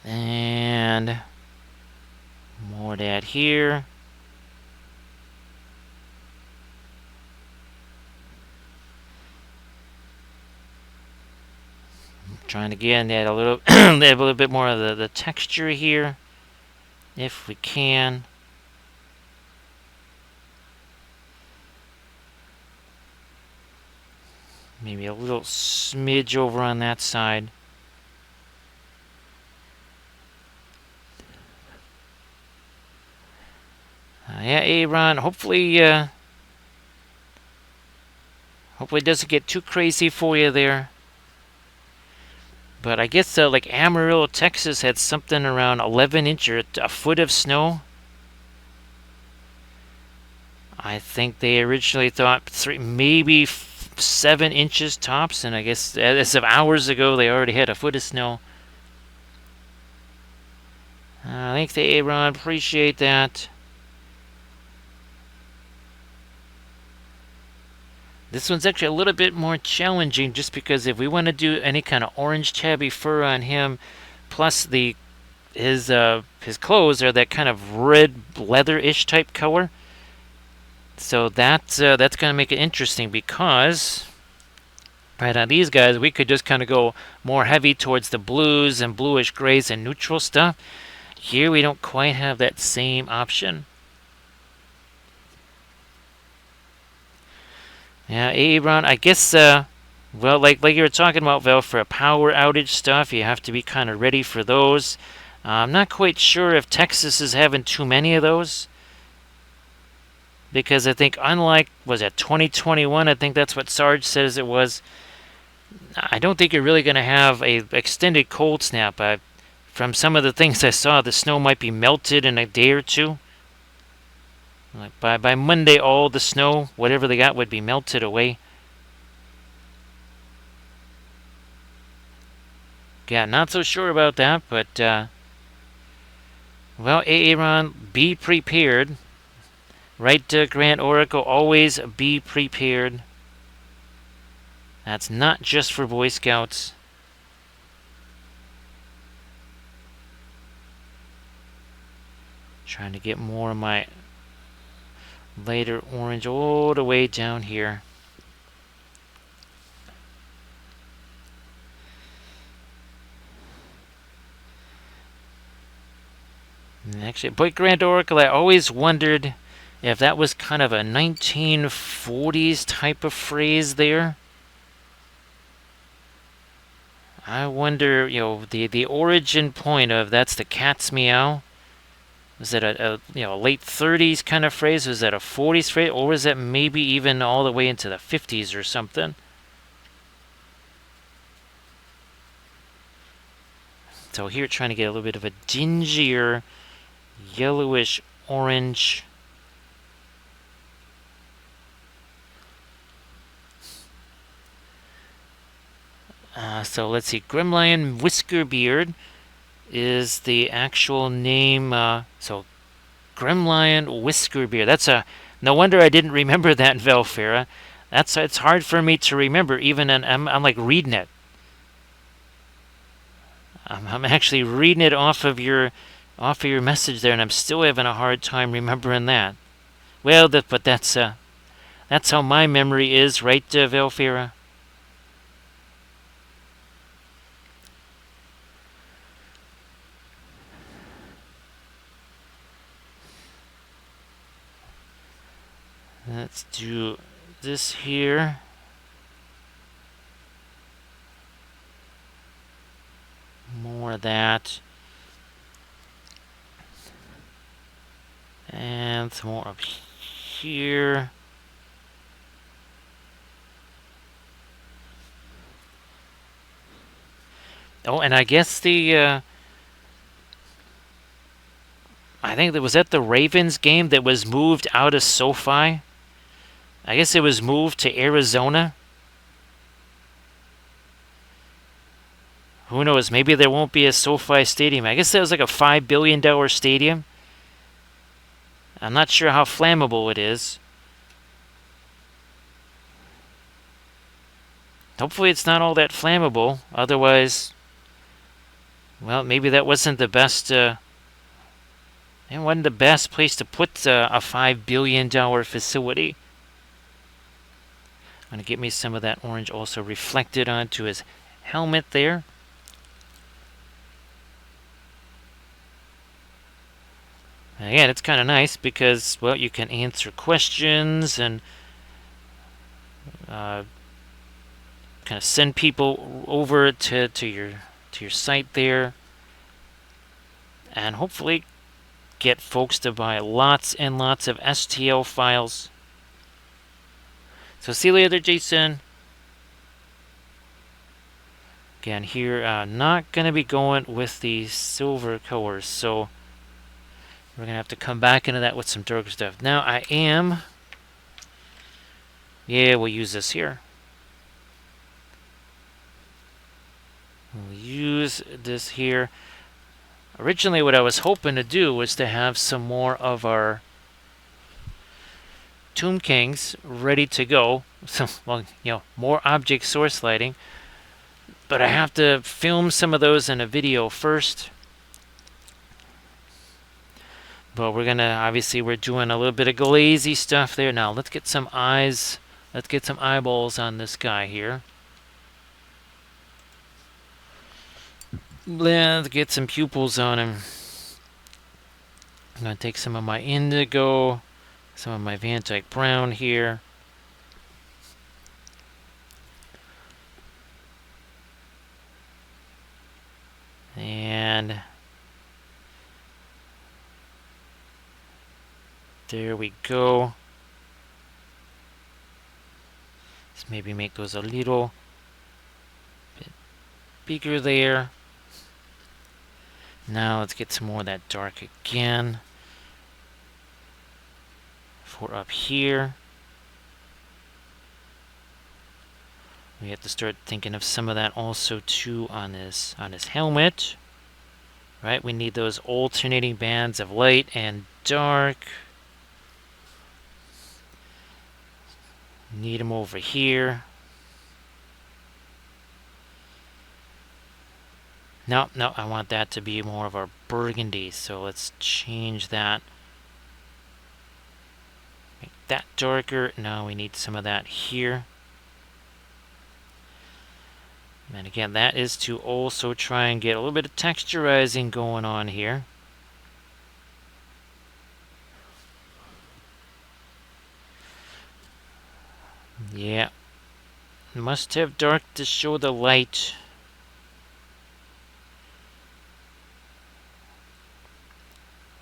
And more of that here. Trying to again add a little, add a little bit more of the texture here, if we can. Maybe a little smidge over on that side. Yeah, Aaron. Hopefully it doesn't get too crazy for you there. But I guess like Amarillo, Texas had something around 11 inches, a foot of snow. I think they originally thought maybe 7 inches tops, and I guess as of hours ago they already had a foot of snow. Thanks to Aaron, appreciate that. This one's actually a little bit more challenging just because if we want to do any kind of orange tabby fur on him, plus his clothes are that kind of red leather-ish type color. So that's going to make it interesting because right on these guys we could just kind of go more heavy towards the blues and bluish grays and neutral stuff. Here we don't quite have that same option. Yeah, Aaron, I guess, well, like you were talking about, Val, for a power outage stuff, you have to be kind of ready for those. I'm not quite sure if Texas is having too many of those. Because I think, unlike, was it 2021? I think that's what Sarge says it was. I don't think you're really going to have a extended cold snap. From some of the things I saw, the snow might be melted in a day or two. Like by Monday, all the snow, whatever they got, would be melted away. Yeah, not so sure about that, but well, Aaron, be prepared. Right, Grant Oracle, always be prepared. That's not just for Boy Scouts. Trying to get more of my lighter orange all the way down here. And actually, Boy Grand Oracle, I always wondered if that was kind of a 1940s type of phrase there. I wonder, the origin point of that's the cat's meow. Was that a late 30s kind of phrase? Was that a 40s phrase? Or was that maybe even all the way into the 50s or something? So here trying to get a little bit of a dingier, yellowish orange. So let's see, Grimlion Whiskerbeard is the actual name. So Grimlion Whiskerbeard. That's no wonder I didn't remember that in Velfera. It's hard for me to remember, even and I'm like reading it. I'm actually reading it off of your message there, and I'm still having a hard time remembering that. Well, but that's how my memory is, right, Velfera? Let's do this here. More of that. And some more up here. Oh, and I guess I think that was at the Ravens game that was moved out of SoFi. I guess it was moved to Arizona. Who knows? Maybe there won't be a SoFi stadium. I guess that was like a $5 billion stadium. I'm not sure how flammable it is. Hopefully it's not all that flammable. Otherwise, well, maybe that wasn't the best. It wasn't the best place to put a $5 billion facility. I'm going to get me some of that orange also reflected onto his helmet there. Again, it's kind of nice because, well, you can answer questions and kind of send people over to your site there, and hopefully get folks to buy lots and lots of STL files. So see you later, Jason. Again, here, not going to be going with the silver colors, so we're going to have to come back into that with some darker stuff. Now, I am... Yeah, we'll use this here. We'll use this here. Originally, what I was hoping to do was to have some more of our Tomb Kings ready to go. So, well, more object source lighting. But I have to film some of those in a video first. But we're gonna, obviously we're doing a little bit of glazy stuff there. Now let's get some eyes, let's get some eyeballs on this guy here. Let's get some pupils on him. I'm gonna take some of my indigo, some of my Van Dyke brown here. And there we go. Let's maybe make those a little bit bigger there. Now let's get some more of that dark again. For up here. We have to start thinking of some of that also too on his helmet. Right? We need those alternating bands of light and dark. Need them over here. No, I want that to be more of our burgundy, so let's change that. Make that darker. Now we need some of that here. And again, that is to also try and get a little bit of texturizing going on here. Yeah. Must have dark to show the light.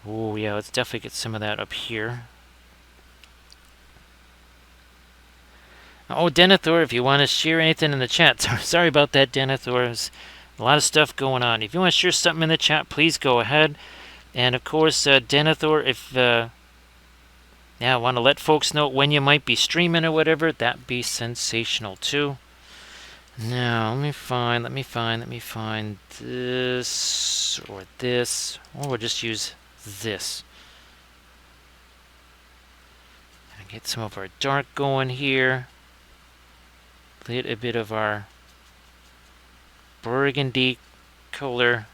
Oh, yeah, let's definitely get some of that up here. Oh, Denethor, if you want to share anything in the chat. Sorry about that, Denethor. There's a lot of stuff going on. If you want to share something in the chat, please go ahead. And, of course, Denethor, if I want to let folks know when you might be streaming or whatever, that'd be sensational, too. Now, let me find this or this. Or we'll just use this. And get some of our dark going here. Get a bit of our burgundy color.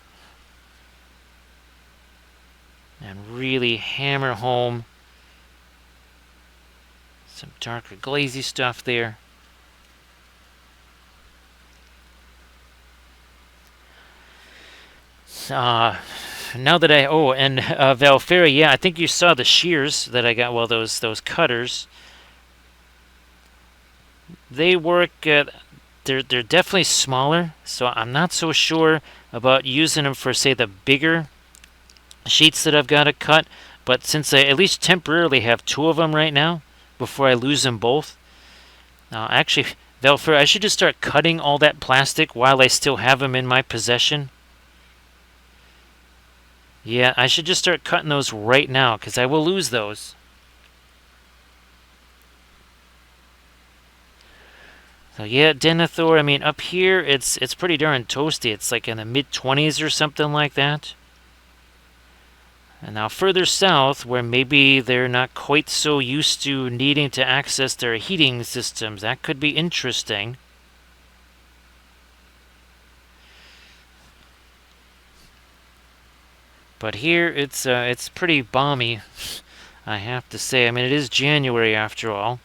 And really hammer home some darker glazy stuff there. Now that and Valfera, yeah, I think you saw the shears that I got. Well, those cutters. They work. They're definitely smaller, so I'm not so sure about using them for, say, the bigger sheets that I've got to cut. But since I at least temporarily have two of them right now, before I lose them both. Actually, Valfera, I should just start cutting all that plastic while I still have them in my possession. Yeah, I should just start cutting those right now, because I will lose those. So yeah, Denethor, I mean, up here, it's pretty darn toasty. It's like in the mid-20s or something like that. And now further south, where maybe they're not quite so used to needing to access their heating systems, that could be interesting. But here, it's pretty balmy, I have to say. I mean, it is January after all.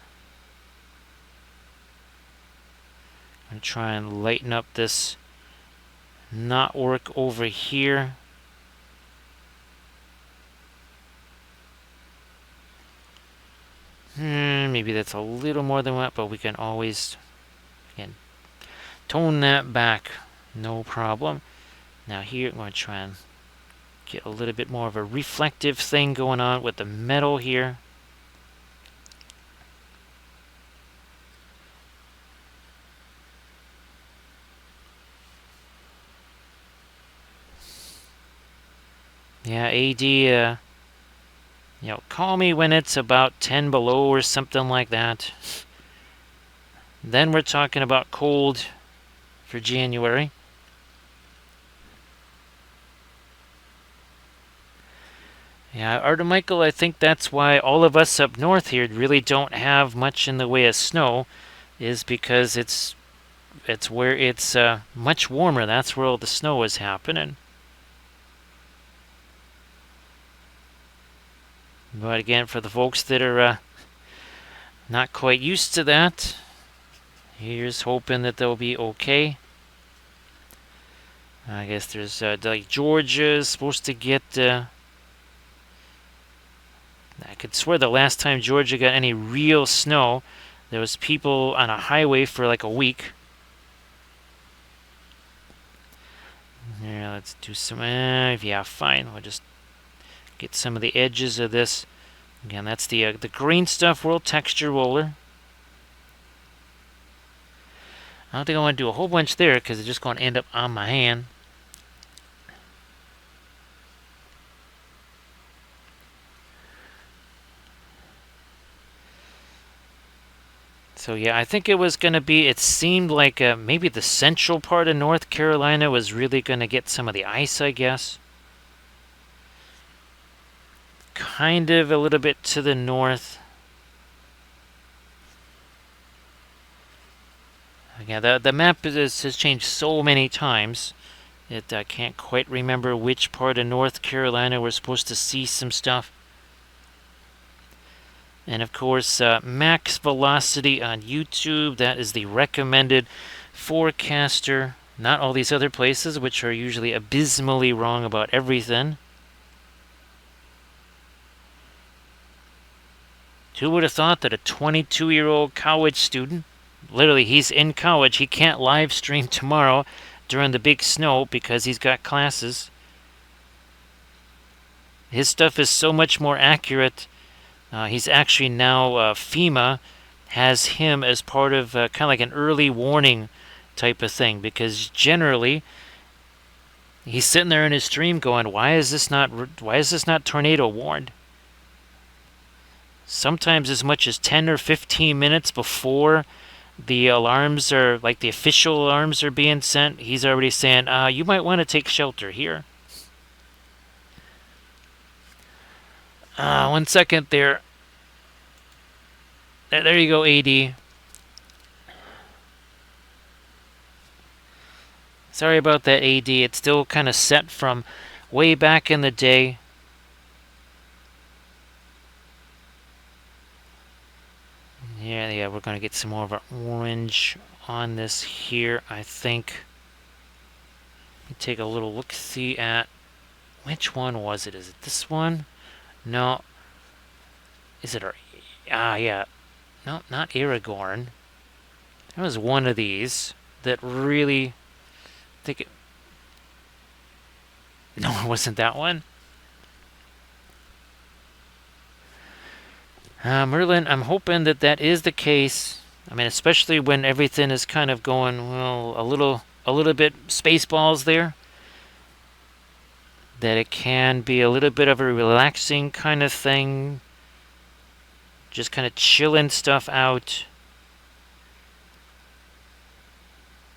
I'm going to try and lighten up this knot work over here. Maybe that's a little more than that, but we can always, again, tone that back. No problem. Now here, I'm going to try and get a little bit more of a reflective thing going on with the metal here. Yeah, AD, call me when it's about 10 below or something like that. Then we're talking about cold for January. Yeah, Michael, I think that's why all of us up north here really don't have much in the way of snow, is because it's where it's much warmer. That's where all the snow is happening. But again, for the folks that are not quite used to that, here's hoping that they'll be okay. I guess there's like Georgia's supposed to get. I could swear the last time Georgia got any real snow, there was people on a highway for like a week. Yeah, let's do some. Yeah, fine. We'll just get some of the edges of this. Again, that's the green stuff world texture roller. I don't think I want to do a whole bunch there because it's just going to end up on my hand. So yeah, I think it was going to be, it seemed like maybe the central part of North Carolina was really going to get some of the ice, I guess. Kind of a little bit to the north. Yeah, the map has changed so many times that I can't quite remember which part of North Carolina we're supposed to see some stuff. And of course, max velocity on YouTube, that is the recommended forecaster. Not all these other places, which are usually abysmally wrong about everything. Who would have thought that a 22-year-old college student, literally he's in college, he can't live stream tomorrow during the big snow because he's got classes. His stuff is so much more accurate. He's actually now, FEMA has him as part of kind of like an early warning type of thing, because generally he's sitting there in his stream going, why is this not tornado warned? Sometimes as much as 10 or 15 minutes before the alarms are, like the official alarms are being sent, he's already saying, you might want to take shelter here. 1 second there. There you go, AD. Sorry about that, AD. It's still kind of set from way back in the day. Yeah, we're going to get some more of our orange on this here, I think. Let me take a little look-see at... Which one was it? Is it this one? No. Is it our... yeah. No, not Aragorn. There was one of these that really... I think it... No, it wasn't that one. Merlin, I'm hoping that that is the case. I mean, especially when everything is kind of going, well, a little bit Spaceballs there. That it can be a little bit of a relaxing kind of thing. Just kind of chilling stuff out.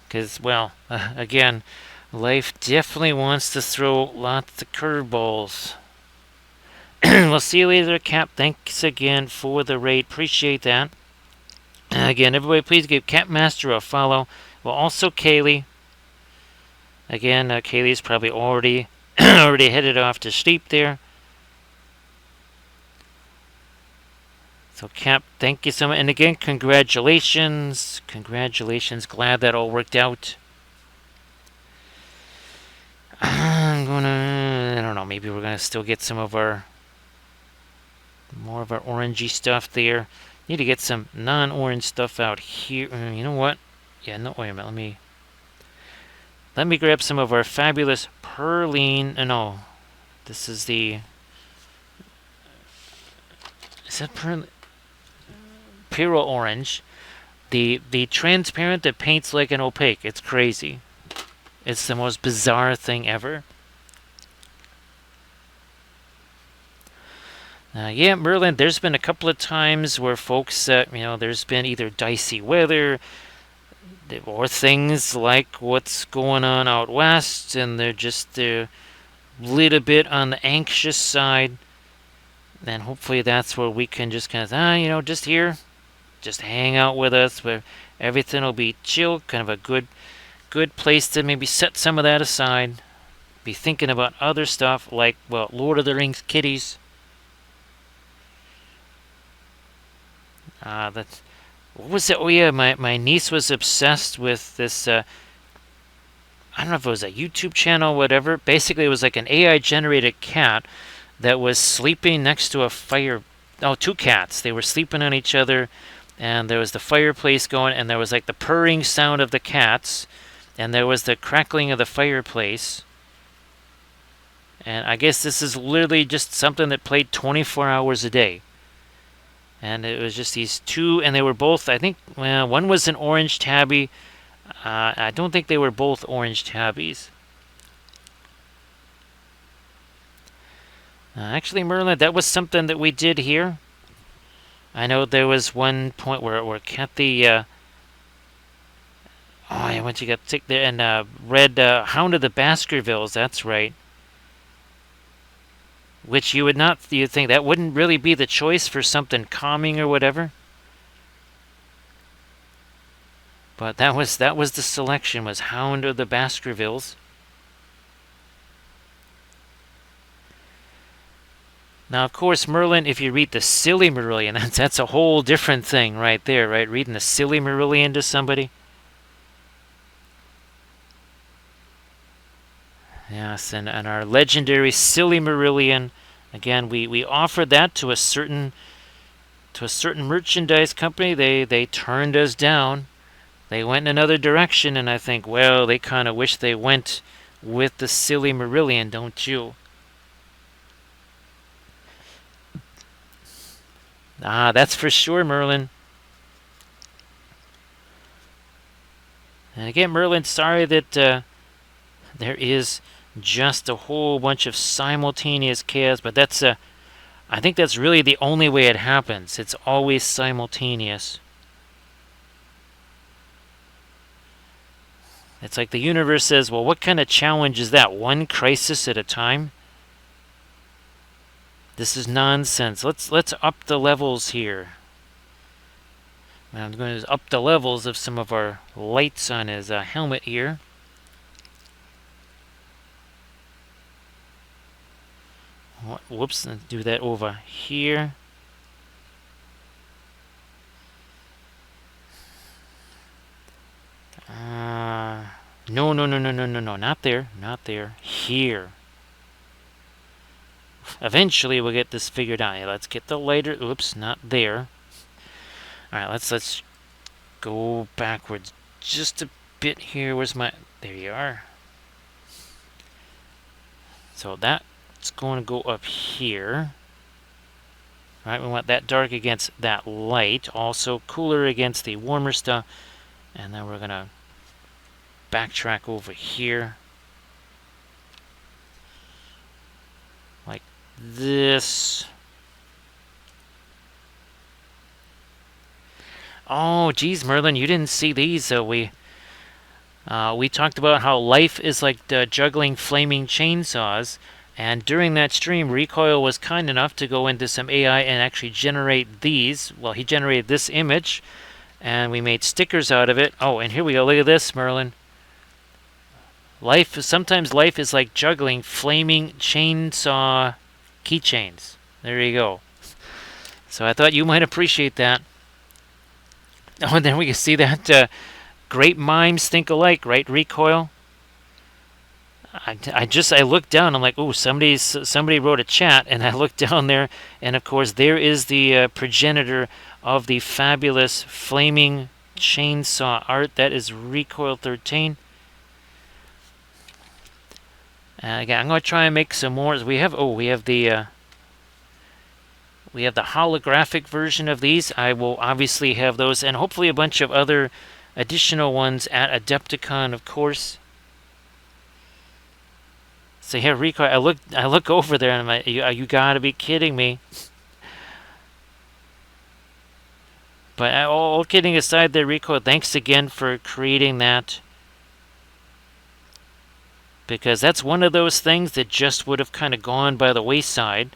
Because, well, again, life definitely wants to throw lots of curveballs. We'll see you later, Cap. Thanks again for the raid. Appreciate that. Again, everybody, please give Capmaster a follow. Well, also Kaylee. Again, Kaylee's probably already headed off to sleep there. So, Cap, thank you so much. And again, congratulations. Congratulations. Glad that all worked out. I don't know, maybe we're gonna still get some of our more of our orangey stuff there. Need to get some non-orange stuff out here. You know what? Yeah, no, wait a minute. Let me grab some of our fabulous Perline. No, this is the... Is that Pyrrho Orange? The transparent that paints like an opaque. It's crazy. It's the most bizarre thing ever. Yeah, Merlin, there's been a couple of times where folks, there's been either dicey weather or things like what's going on out west, and they're just a little bit on the anxious side. And hopefully that's where we can just kind of, just here, just hang out with us, where everything will be chill, kind of a good place to maybe set some of that aside, be thinking about other stuff like, well, Lord of the Rings kitties. That's what was it? Oh yeah, my niece was obsessed with this. I don't know if it was a YouTube channel, or whatever. Basically, it was like an AI generated cat that was sleeping next to a fire. Oh, two cats. They were sleeping on each other, and there was the fireplace going, and there was like the purring sound of the cats, and there was the crackling of the fireplace. And I guess this is literally just something that played 24 hours a day. And it was just these two, and they were both, I think, well, one was an orange tabby. I don't think they were both orange tabbies. Actually, Merlin, that was something that we did here. I know there was one point where Kathy, oh, I went to get sick there, and read Hound of the Baskervilles, that's right. Which you think that wouldn't really be the choice for something calming or whatever? But that was the selection, was Hound of the Baskervilles. Now, of course, Merlin, if you read the Silmarillion, that's a whole different thing right there, right? Reading the Silmarillion to somebody. Yes, and our legendary Silmarillion, again, we offered that to a certain merchandise company. They turned us down. They went in another direction, and I think, well, they kind of wish they went with the Silmarillion, don't you? That's for sure, Merlin. And again, Merlin, sorry that there is just a whole bunch of simultaneous chaos, but I think that's really the only way it happens. It's always simultaneous. It's like the universe says, well, what kind of challenge is that? One crisis at a time? This is nonsense. Let's up the levels here. I'm going to up the levels of some of our lights on his helmet here. Whoops, let's do that over here. No, not there, not there. Here. Eventually, we'll get this figured out. Let's get the lighter. Oops, not there. All right, let's go backwards just a bit here. Where's my? There you are. So that's going to go up here. All right, we want that dark against that light. Also cooler against the warmer stuff. And then we're going to backtrack over here. Like this. Oh, geez, Merlin, you didn't see these. So we talked about how life is like juggling flaming chainsaws. And during that stream, Recoil was kind enough to go into some AI and actually generate these. Well, he generated this image, and we made stickers out of it. Oh, and here we go. Look at this, Merlin. Sometimes life is like juggling flaming chainsaw keychains. There you go. So I thought you might appreciate that. Oh, and then we can see that great minds think alike, right, Recoil? I looked down. I'm like, oh, somebody wrote a chat, and I looked down there, and of course there is the progenitor of the fabulous flaming chainsaw art. That is Recoil 13. Again, I'm going to try and make some more. We have the holographic version of these. I will obviously have those, and hopefully a bunch of other additional ones at Adepticon, of course. So here, Rico, I look over there, and I'm like, you gotta be kidding me. But all kidding aside there, Rico, thanks again for creating that. Because that's one of those things that just would have kind of gone by the wayside.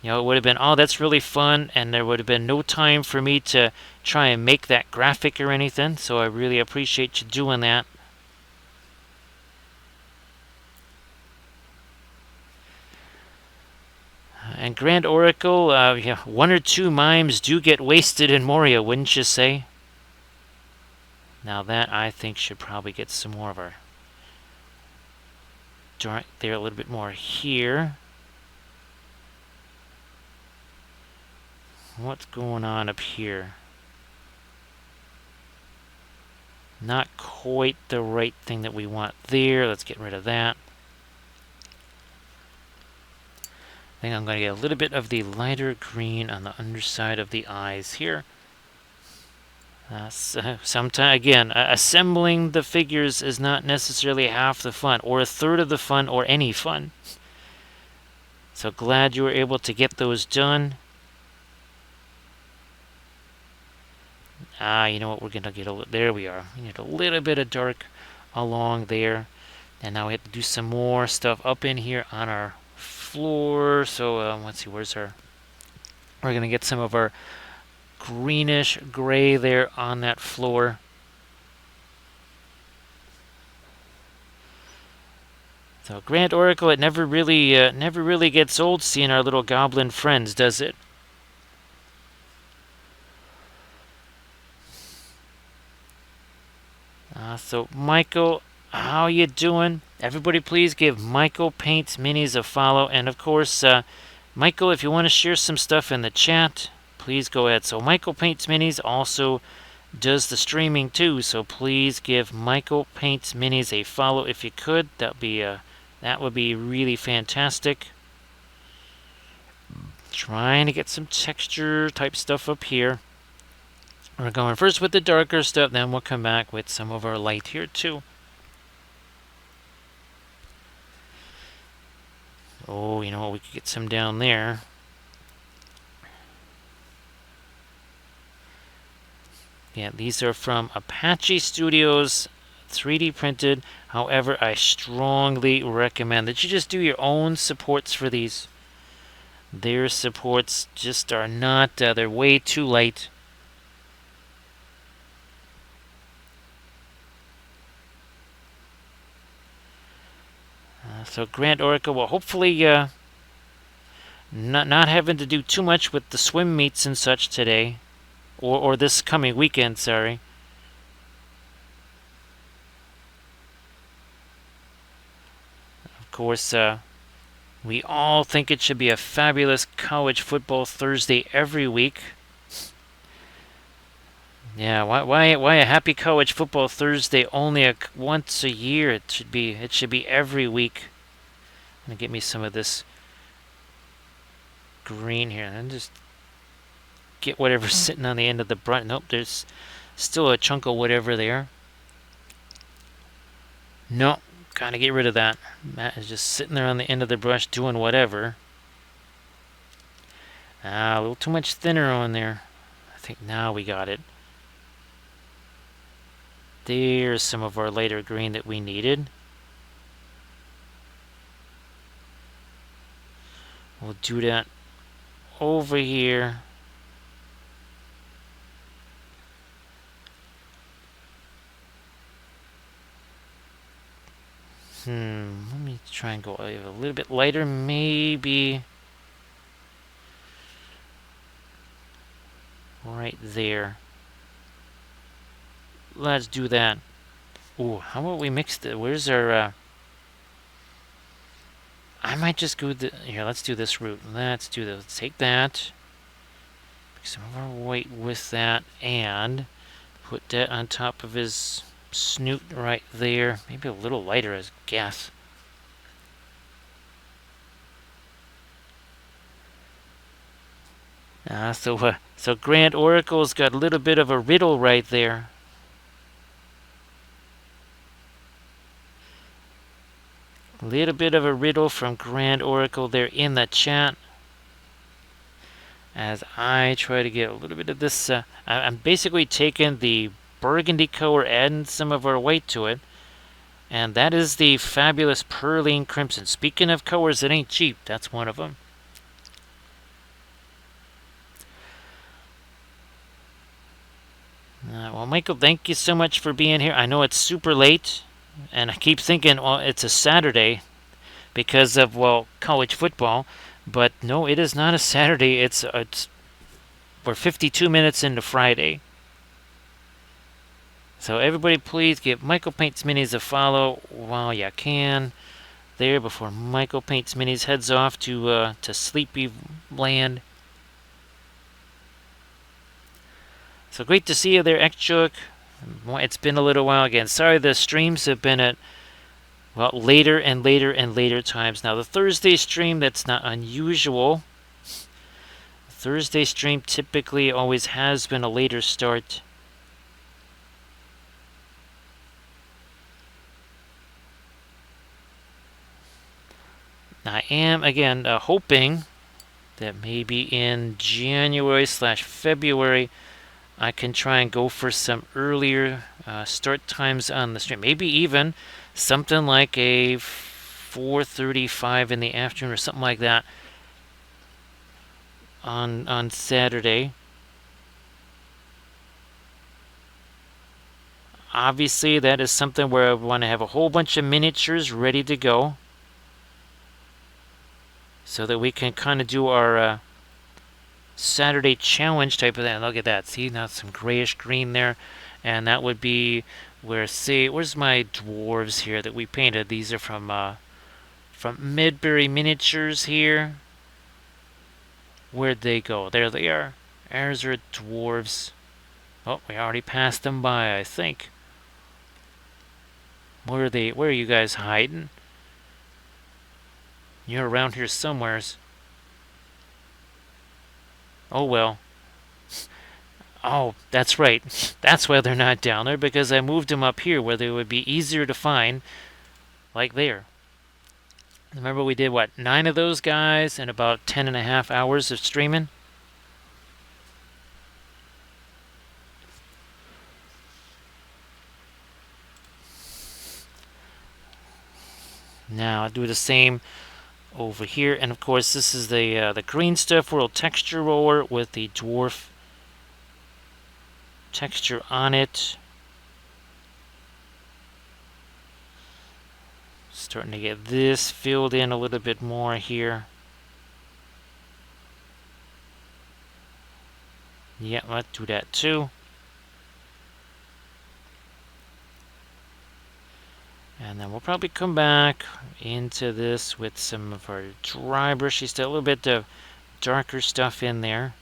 You know, it would have been, oh, that's really fun, and there would have been no time for me to try and make that graphic or anything, so I really appreciate you doing that. And Grand Oracle, yeah, one or two mimes do get wasted in Moria, wouldn't you say? Now that, I think, should probably get some more of our dark there, a little bit more here. What's going on up here? Not quite the right thing that we want there. Let's get rid of that. I think I'm going to get a little bit of the lighter green on the underside of the eyes here. Sometimes, again, assembling the figures is not necessarily half the fun, or a third of the fun, or any fun. So glad you were able to get those done. You know what? We're going to get a little... There we are. We need a little bit of dark along there. And now we have to do some more stuff up in here on our floor. So let's see, where's our... We're going to get some of our greenish gray there on that floor. So Grand Oracle, it never really gets old seeing our little goblin friends, does it? So Michael, how you doing? Everybody please give Michael Paints Minis a follow. And of course, Michael, if you want to share some stuff in the chat, please go ahead. So Michael Paints Minis also does the streaming too, so please give Michael Paints Minis a follow if you could. That would be really fantastic. Trying to get some texture type stuff up here. We're going first with the darker stuff, then we'll come back with some of our light here too. Oh, you know what? We could get some down there. Yeah, these are from Apache Studios, 3D printed. However, I strongly recommend that you just do your own supports for these. Their supports just are not, they're way too light. So Grand Oracle will hopefully not having to do too much with the swim meets and such today. Or this coming weekend, sorry. Of course, we all think it should be a fabulous college football Thursday every week. Yeah, why a happy college football Thursday only once a year? It should be every week. I'm gonna get me some of this green here, and just get whatever's sitting on the end of the brush. Nope, there's still a chunk of whatever there. No, gotta get rid of that. That is just sitting there on the end of the brush doing whatever. A little too much thinner on there. I think now we got it. There's some of our lighter green that we needed. We'll do that over here. Let me try and go a little bit lighter, maybe right there. Let's do that. Ooh, how about we mix the... Where's our... I might just go... Here, let's do this route. Let's take that. Mix some of our white with that. And put that on top of his snoot right there. Maybe a little lighter as gas. So Grand Oracle's got a little bit of a riddle right there. A little bit of a riddle from Grand Oracle there in the chat. As I try to get a little bit of this, I'm basically taking the burgundy color, adding some of our white to it. And that is the fabulous Perline Crimson. Speaking of colors that ain't cheap, that's one of them. Well, Michael, thank you so much for being here. I know it's super late, and I keep thinking, well, it's a Saturday because of, well, college football. But no, it is not a Saturday. We're 52 minutes into Friday. So everybody, please give Michael Paints Minis a follow while you can. There before Michael Paints Minis heads off to Sleepy Land. So great to see you there, Ekchuk. It's been a little while again. Sorry, the streams have been at, well, later and later and later times. Now, the Thursday stream, that's not unusual. Thursday stream typically always has been a later start. I am, again, hoping that maybe in January/February I can try and go for some earlier start times on the stream. Maybe even something like a 4:35 in the afternoon or something like that on Saturday. Obviously, that is something where I want to have a whole bunch of miniatures ready to go so that we can kind of do our Saturday challenge type of thing. Look at that. See, now some grayish green there. And that would be where, see, where's my dwarves here that we painted? These are from Midbury Miniatures here. Where'd they go? There they are. There's our dwarves. Oh, we already passed them by, I think. Where are they? Where are you guys hiding? You're around here somewheres. Oh well. Oh, that's right. That's why they're not down there, because I moved them up here where they would be easier to find, like there. Remember we did, what, 9 of those guys in about 10.5 hours of streaming? Now I'll do the same over here, and of course this is the green stuff world texture roller with the dwarf texture on it. Starting to get this filled in a little bit more here. Yeah, let's do that too. And then we'll probably come back into this with some of our dry brushy stuff, a little bit of darker stuff in there.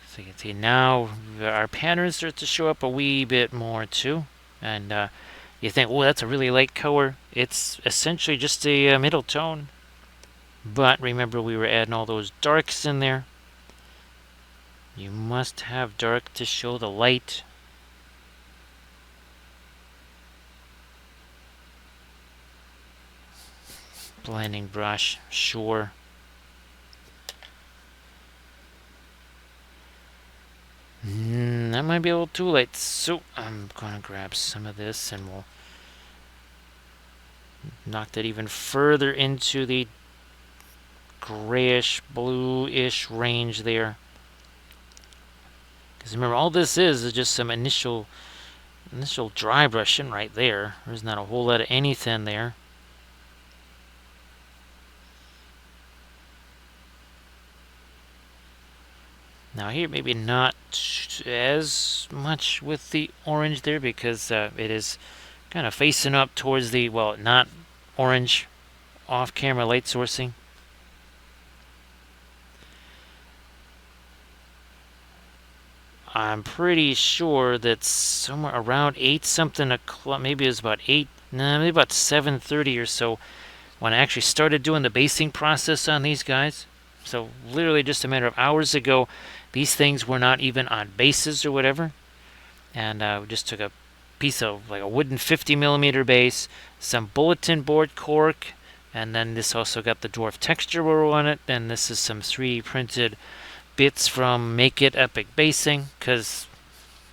So you can see now our patterns start to show up a wee bit more too. And you think, oh, that's a really light color. It's essentially just a middle tone. But remember, we were adding all those darks in there. You must have dark to show the light. Blending brush, sure. That might be a little too late, so I'm gonna grab some of this and we'll knock that even further into the grayish, bluish range there. Because remember, all this is just some initial dry brushing right there. There's not a whole lot of anything there. Now here, maybe not as much with the orange there, because it is kind of facing up towards the, well, not orange off-camera light sourcing. I'm pretty sure that somewhere around 8 something o'clock, maybe it was about 8, no, maybe about 7:30 or so, when I actually started doing the basing process on these guys. So literally just a matter of hours ago, these things were not even on bases or whatever. And we just took a piece of like a wooden 50mm base, some bulletin board cork, and then this also got the dwarf texture roll on it. And this is some 3D printed bits from Make It Epic Basing, because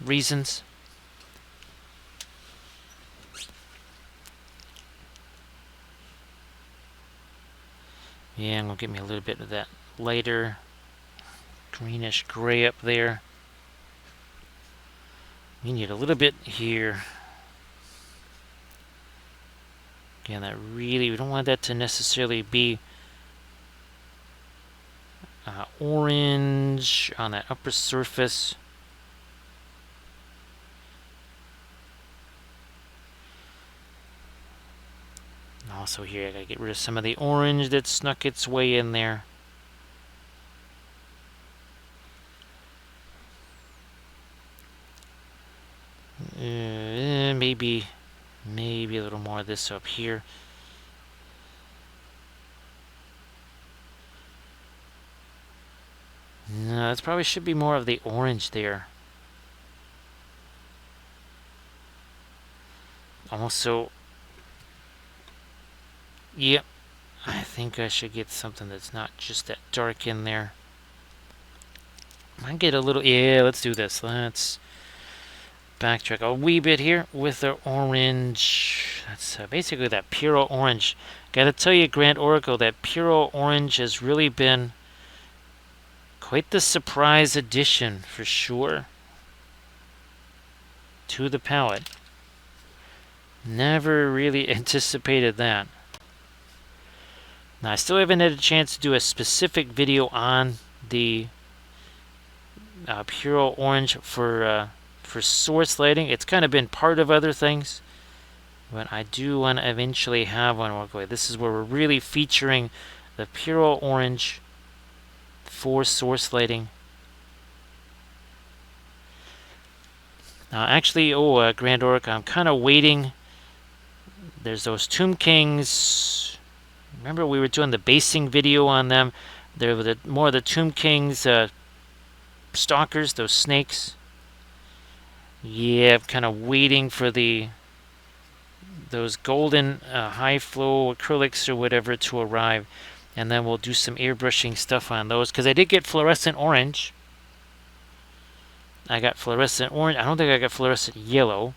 reasons. Yeah, I'm going to get me a little bit of that lighter greenish gray up there. We need a little bit here. Again, we don't want that to necessarily be orange on that upper surface. Also here, I gotta get rid of some of the orange that snuck its way in there. Maybe a little more of this up here. No, it probably should be more of the orange there. Also, yep, I think I should get something that's not just that dark in there. I get a little, yeah, let's do this. Let's backtrack a wee bit here with the orange. That's basically that pure orange. Gotta tell you, Grand Oracle, that pure orange has really been quite the surprise addition for sure to the palette. Never really anticipated that. Now, I still haven't had a chance to do a specific video on the pure orange for source lighting. It's kind of been part of other things, but I do want to eventually have one. Okay, this is where we're really featuring the pure orange for source lighting. Actually, Grand Oracle, I'm kind of waiting. There's those Tomb Kings. Remember we were doing the basing video on them? There were more of the Tomb Kings stalkers, those snakes. Yeah, I'm kind of waiting for those golden high flow acrylics or whatever to arrive, and then we'll do some airbrushing stuff on those, because I did get fluorescent orange. I got fluorescent orange. I don't think I got fluorescent yellow.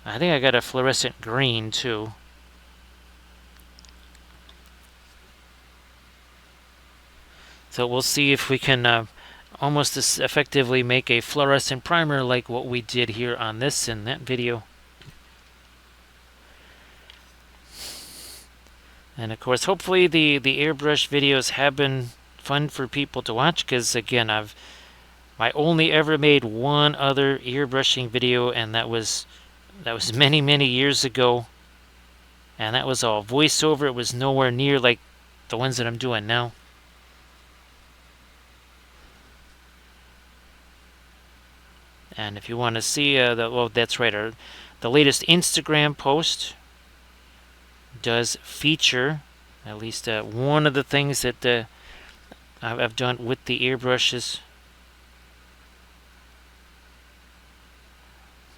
I think I got a fluorescent green too. So we'll see if we can almost as effectively make a fluorescent primer like what we did here on this and that video. And of course, hopefully the airbrush videos have been fun for people to watch, because again, I only ever made one other airbrushing video, and that was many years ago, and that was all voiceover. It was nowhere near like the ones that I'm doing now. And if you want to see well, that's right, the latest Instagram post does feature at least one of the things that I've done with the airbrushes.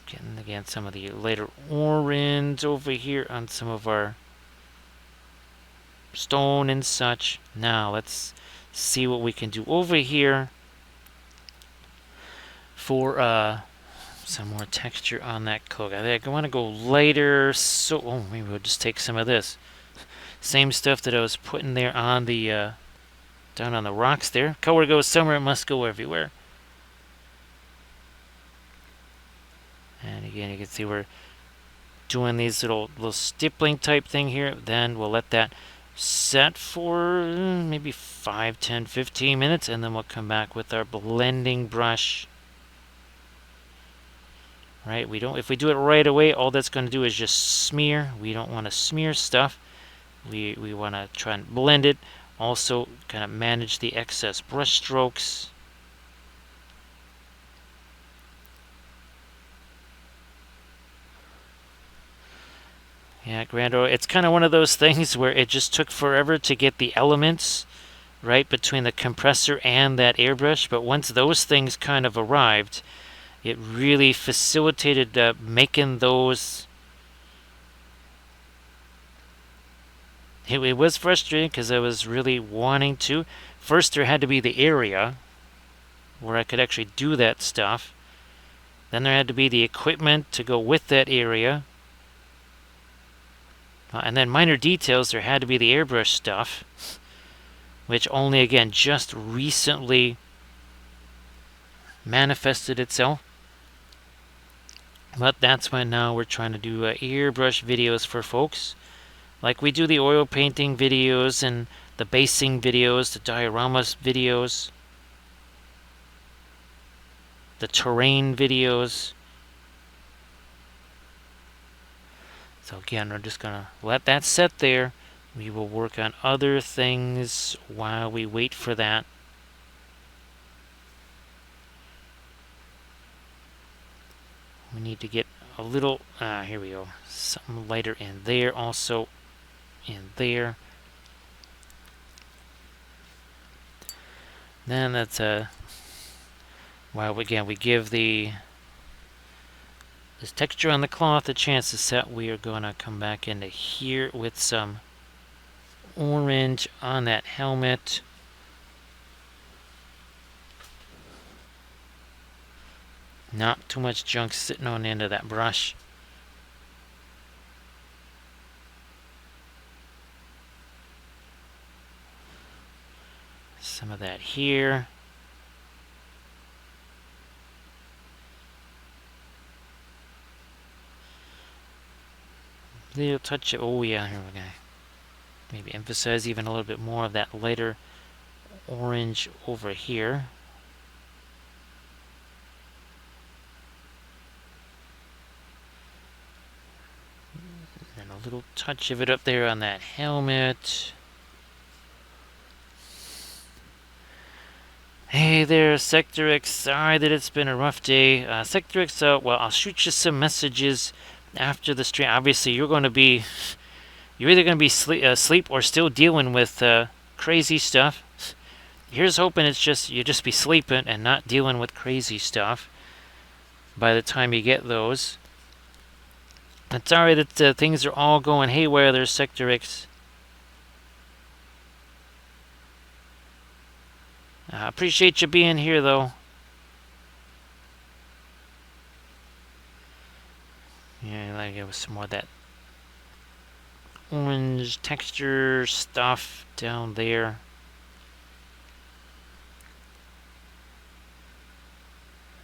Getting again some of the later orange over here on some of our stone and such. Now let's see what we can do over here for some more texture on that cloak. I think I want to go lighter, so maybe we'll just take some of this same stuff that I was putting there on the down on the rocks there. Color goes somewhere, it must go everywhere. And again, you can see we're doing these little stippling type thing here. Then we'll let that set for maybe 5, 10, 15 minutes, and then we'll come back with our blending brush. Right? If we do it right away, all that's going to do is just smear. We don't want to smear stuff. We want to try and blend it. Also, kind of manage the excess brush strokes. Yeah, Grando, it's kind of one of those things where it just took forever to get the elements right between the compressor and that airbrush, but once those things kind of arrived, it really facilitated making those. It was frustrating because I was really wanting to. First, there had to be the area where I could actually do that stuff. Then there had to be the equipment to go with that area. And then minor details, there had to be the airbrush stuff, which only, again, just recently manifested itself. But that's why now we're trying to do airbrush videos for folks. Like we do the oil painting videos and the basing videos, the dioramas videos, the terrain videos. So again, we're just going to let that set there. We will work on other things while we wait for that. We need to get a little, here we go, something lighter in there, also in there. Then that's while again we give this texture on the cloth a chance to set, we are going to come back into here with some orange on that helmet. Not too much junk sitting on the end of that brush. Some of that here. Little touch of, oh yeah, here we go. Maybe emphasize even a little bit more of that lighter orange over here. And a little touch of it up there on that helmet. Hey there, Sector X. Sorry that it's been a rough day. Sector X, well, I'll shoot you some messages after the stream. Obviously, you're either going to be asleep or still dealing with crazy stuff. Here's hoping you just be sleeping and not dealing with crazy stuff by the time you get those. It's sorry that things are all going haywire there, Sector X. Appreciate you being here, though. Yeah, like it was some more of that orange texture stuff down there.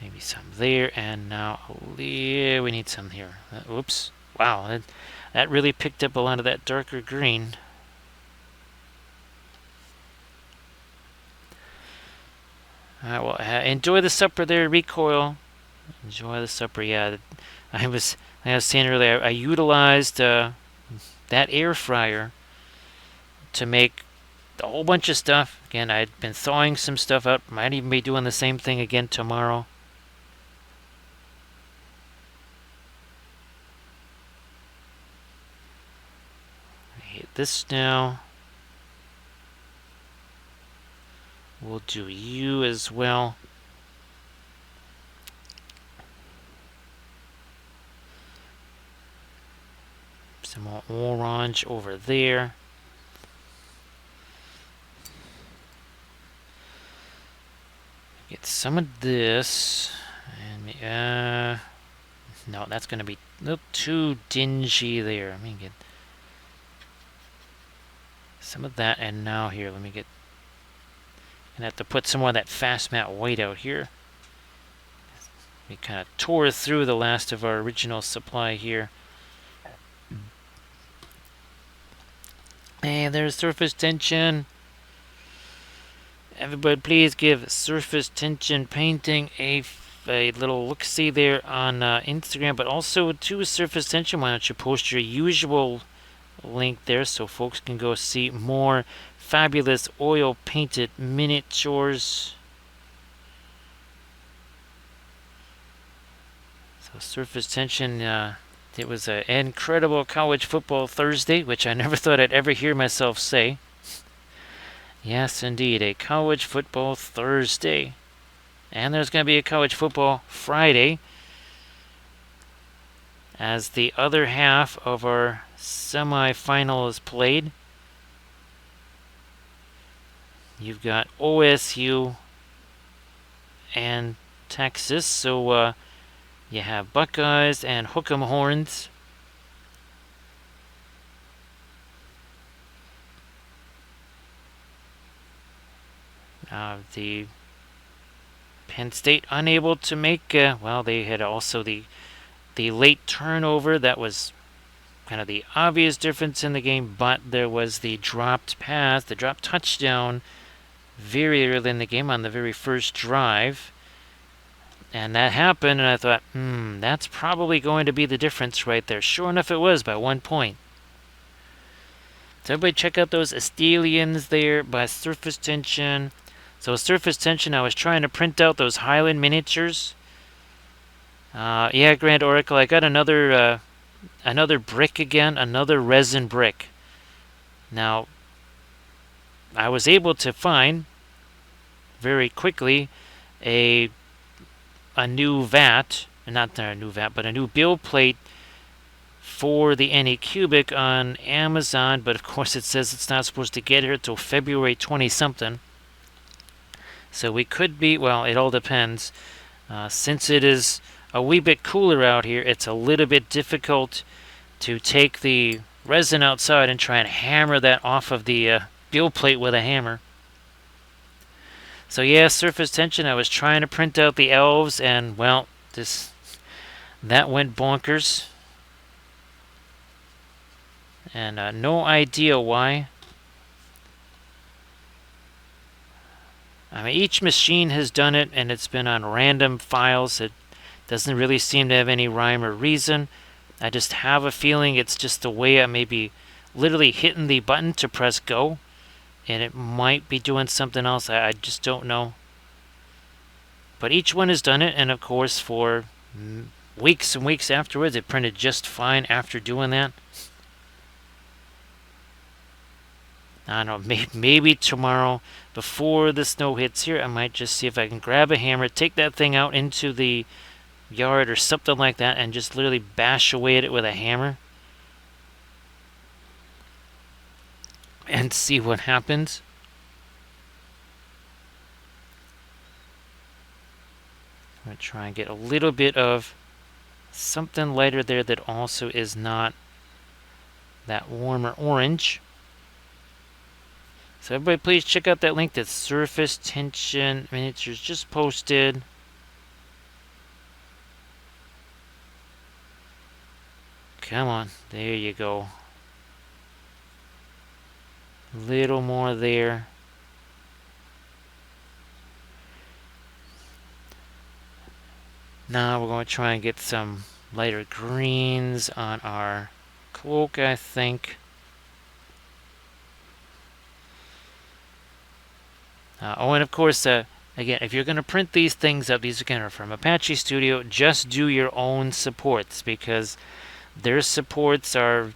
Maybe some there, and now, yeah, we need some here. Oops. Wow, that really picked up a lot of that darker green. Well, enjoy the supper there, Recoil. Enjoy the supper. Yeah, I was saying earlier, I utilized that air fryer to make a whole bunch of stuff. Again, I'd been thawing some stuff out. Might even be doing the same thing again tomorrow. Hit this now. We'll do you as well. Some more orange over there. Get some of this. And no, that's going to be a little too dingy there. Let me get some of that. And now here, let me get... Gonna have to put some more of that fast matte white out here. We kind of tore through the last of our original supply here. Hey, there's surface tension. Everybody, please give surface tension painting a little look-see there on Instagram, but also to surface tension. Why don't you post your usual link there so folks can go see more fabulous oil painted miniatures. So surface tension, it was an incredible college football Thursday, which I never thought I'd ever hear myself say. Yes, indeed, a college football Thursday. And there's going to be a college football Friday, as the other half of our semifinal is played. You've got OSU and Texas, so you have Buckeyes and Hook'em Horns. The Penn State unable to make, well, they had also the late turnover. That was kind of the obvious difference in the game, but there was the dropped pass, the dropped touchdown very early in the game on the very first drive. And that happened, and I thought, that's probably going to be the difference right there. Sure enough, it was by 1 point. So everybody check out those Estelians there by Surface Tension. So Surface Tension, I was trying to print out those Highland miniatures. Yeah, Grand Oracle, I got another brick again, another resin brick. Now, I was able to find very quickly a new vat, not a new vat, but a new build plate for the Anycubic on Amazon, but of course it says it's not supposed to get here till February 20-something. So we could be, well, it all depends. Since it is a wee bit cooler out here, it's a little bit difficult to take the resin outside and try and hammer that off of the build plate with a hammer. So yeah, Surface Tension, I was trying to print out the elves, and well, that went bonkers. And no idea why. I mean, each machine has done it, and it's been on random files. It doesn't really seem to have any rhyme or reason. I just have a feeling it's just the way I may be literally hitting the button to press go, and it might be doing something else. I just don't know. But each one has done it, and of course for weeks and weeks afterwards, it printed just fine after doing that. I don't know, maybe tomorrow, before the snow hits here, I might just see if I can grab a hammer, take that thing out into the yard or something like that, and just literally bash away at it with a hammer. And see what happens. I'm going to try and get a little bit of something lighter there that also is not that warmer orange. So everybody please check out that link that Surface Tension Miniatures just posted. Come on, there you go. Little more there. Now we're going to try and get some lighter greens on our cloak, I think. And of course, again, if you're going to print these things up, these again are from Apache Studio, just do your own supports, because their supports are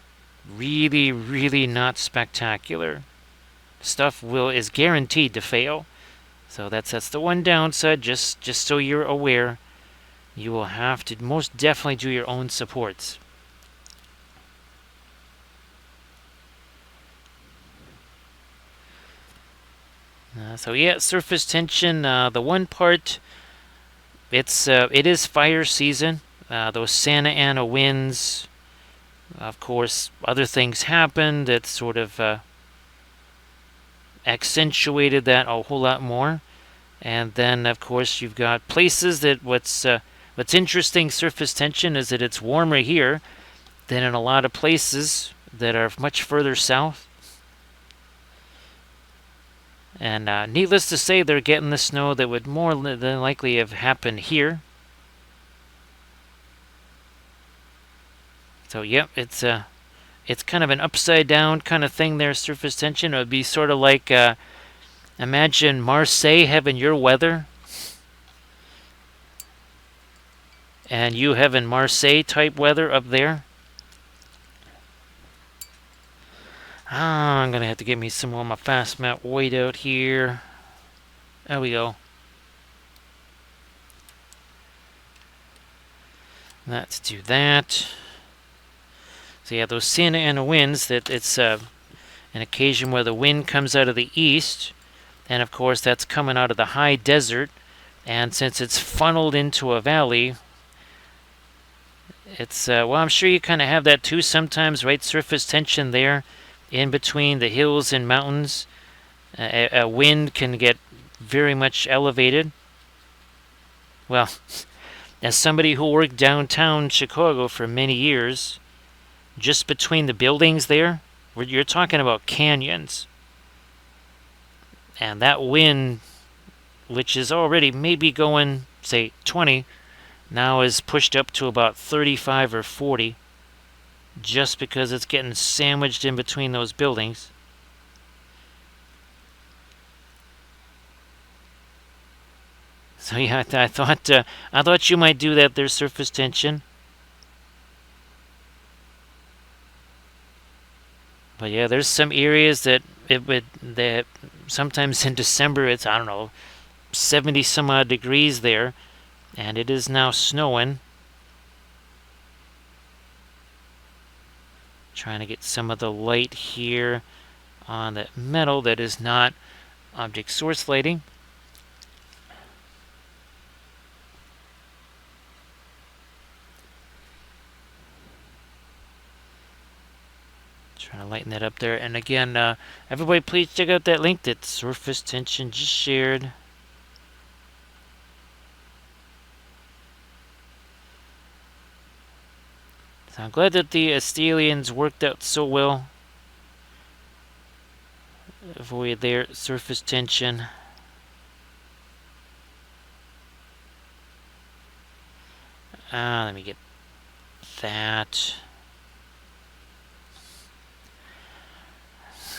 really, really not spectacular. Stuff is guaranteed to fail. So that's the one downside, just so you're aware. You will have to most definitely do your own supports. So yeah, Surface Tension, the one part, it is fire season. Those Santa Ana winds, of course, other things happened that sort of accentuated that a whole lot more. And then, of course, you've got places that what's interesting, Surface Tension, is that it's warmer here than in a lot of places that are much further south. And needless to say, they're getting the snow that would more than likely have happened here. So, yep, it's kind of an upside down kind of thing there, Surface Tension. It would be sort of like, imagine Marseille having your weather, and you having Marseille type weather up there. I'm going to have to get me some more of my fast map weight out here. There we go. Let's do that. So yeah, those Santa Ana winds, that it's an occasion where the wind comes out of the east, and of course that's coming out of the high desert, and since it's funneled into a valley, it's, well, I'm sure you kind of have that too sometimes, right? Surface tension there in between the hills and mountains. A wind can get very much elevated. Well, as somebody who worked downtown Chicago for many years, just between the buildings there, you're talking about canyons. And that wind, which is already maybe going, say, 20, now is pushed up to about 35 or 40, just because it's getting sandwiched in between those buildings. So yeah, I thought you might do that. There's surface tension. But yeah, there's some areas that sometimes in December it's, I don't know, 70 some odd degrees there, and it is now snowing. Trying to get some of the light here on that metal that is not object source lighting. Trying to lighten that up there. And again, everybody please check out that link that Surface Tension just shared. So I'm glad that the Astelians worked out so well. Avoid their surface tension. Let me get that.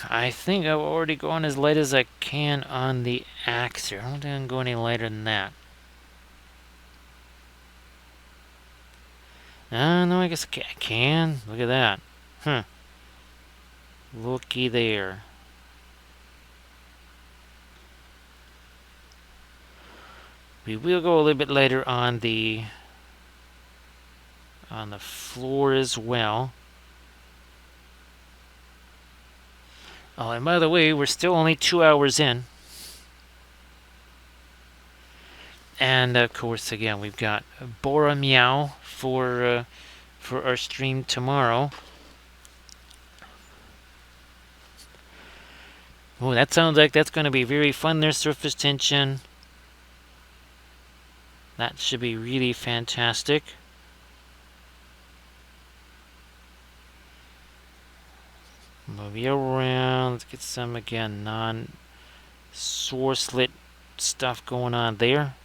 I think I've already gone as light as I can on the axe here. I don't think I can go any lighter than that. No, I guess I can. Look at that. Huh. Looky there. We will go a little bit later on the floor as well. Oh, and by the way, we're still only 2 hours in. And of course, again, we've got Bora Meow for our stream tomorrow. Oh, that sounds like that's going to be very fun. There's surface tension. That should be really fantastic. Move you around. Let's get some, again, non-source lit stuff going on there.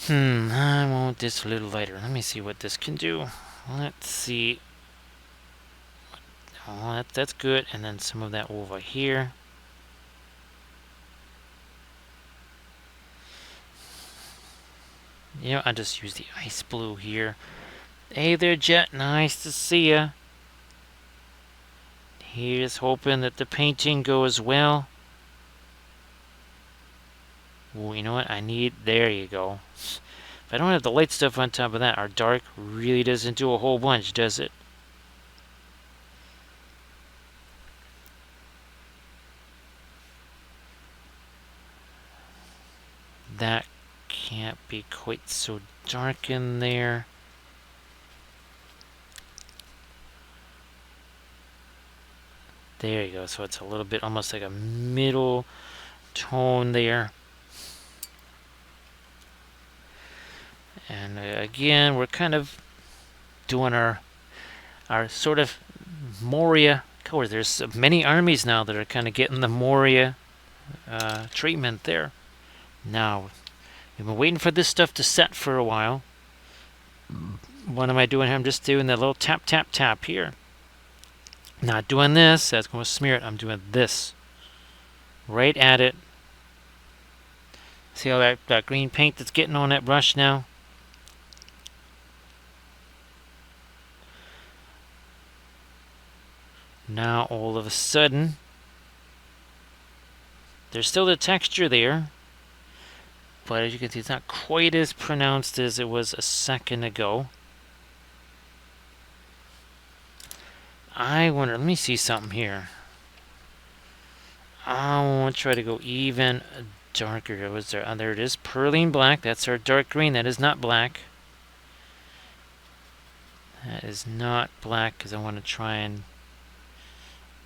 I want this a little lighter. Let me see what this can do. Let's see. Oh, that's good. And then some of that over here. Yeah, I'll just use the ice blue here. Hey there, Jet. Nice to see ya. Here's hoping that the painting goes well. Well, you know what? There you go. If I don't have the light stuff on top of that, our dark really doesn't do a whole bunch, does it? That can't be quite so dark in there. There you go. So it's a little bit almost like a middle tone there. And again, we're kind of doing our sort of Moria. Of course, there's many armies now that are kind of getting the Moria treatment there. Now, we've been waiting for this stuff to set for a while. What am I doing here? I'm just doing that little tap, tap, tap here. Not doing this. That's going to smear it. I'm doing this. Right at it. See all that green paint that's getting on that brush now? Now, all of a sudden, there's still the texture there. But as you can see, it's not quite as pronounced as it was a second ago. I wonder, let me see something here. I want to try to go even darker. Was there? There it is. Perline black. That's our dark green. That is not black. That is not black because I want to try and...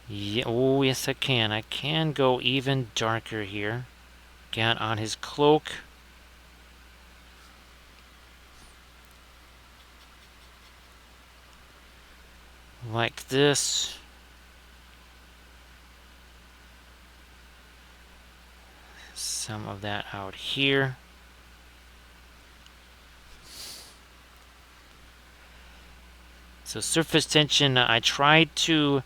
Yeah, oh, yes, I can. I can go even darker here. Get on his cloak. Like this. Some of that out here. So surface tension, I tried to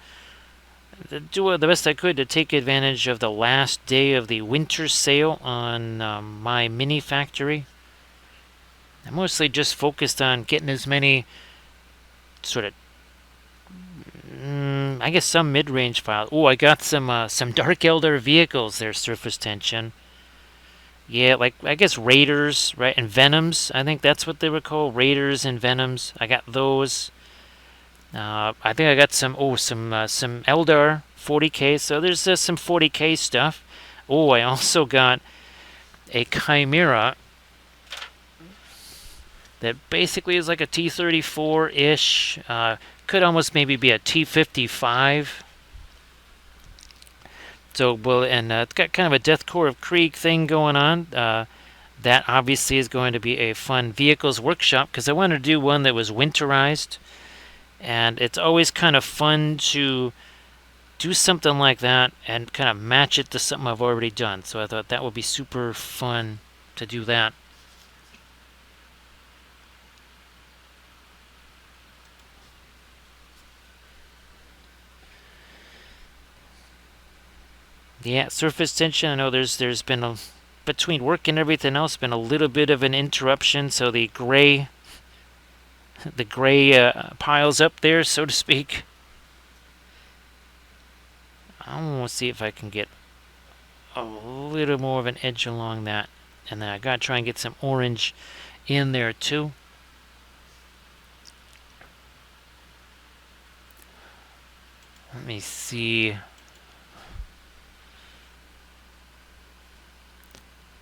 do the best I could to take advantage of the last day of the winter sale on my mini factory. I mostly just focused on getting as many sort of, I guess some mid-range files. Oh, I got some Dark Elder vehicles there, surface tension. Yeah, like, I guess Raiders, right, and Venoms. I think that's what they were called, Raiders and Venoms. I got those. I think I got some Eldar 40k, so there's some 40k stuff. Oh, I also got a Chimera that basically is like a T-34-ish. Could almost maybe be a T-55. So, well, and it's got kind of a Death Corps of Krieg thing going on. That obviously is going to be a fun vehicles workshop because I wanted to do one that was winterized. And it's always kind of fun to do something like that and kind of match it to something I've already done. So I thought that would be super fun to do that. Yeah, surface tension. I know there's been a, between work and everything else, been a little bit of an interruption. So the gray piles up there, so to speak. I want to see if I can get a little more of an edge along that, and then I gotta try and get some orange in there too. Let me see.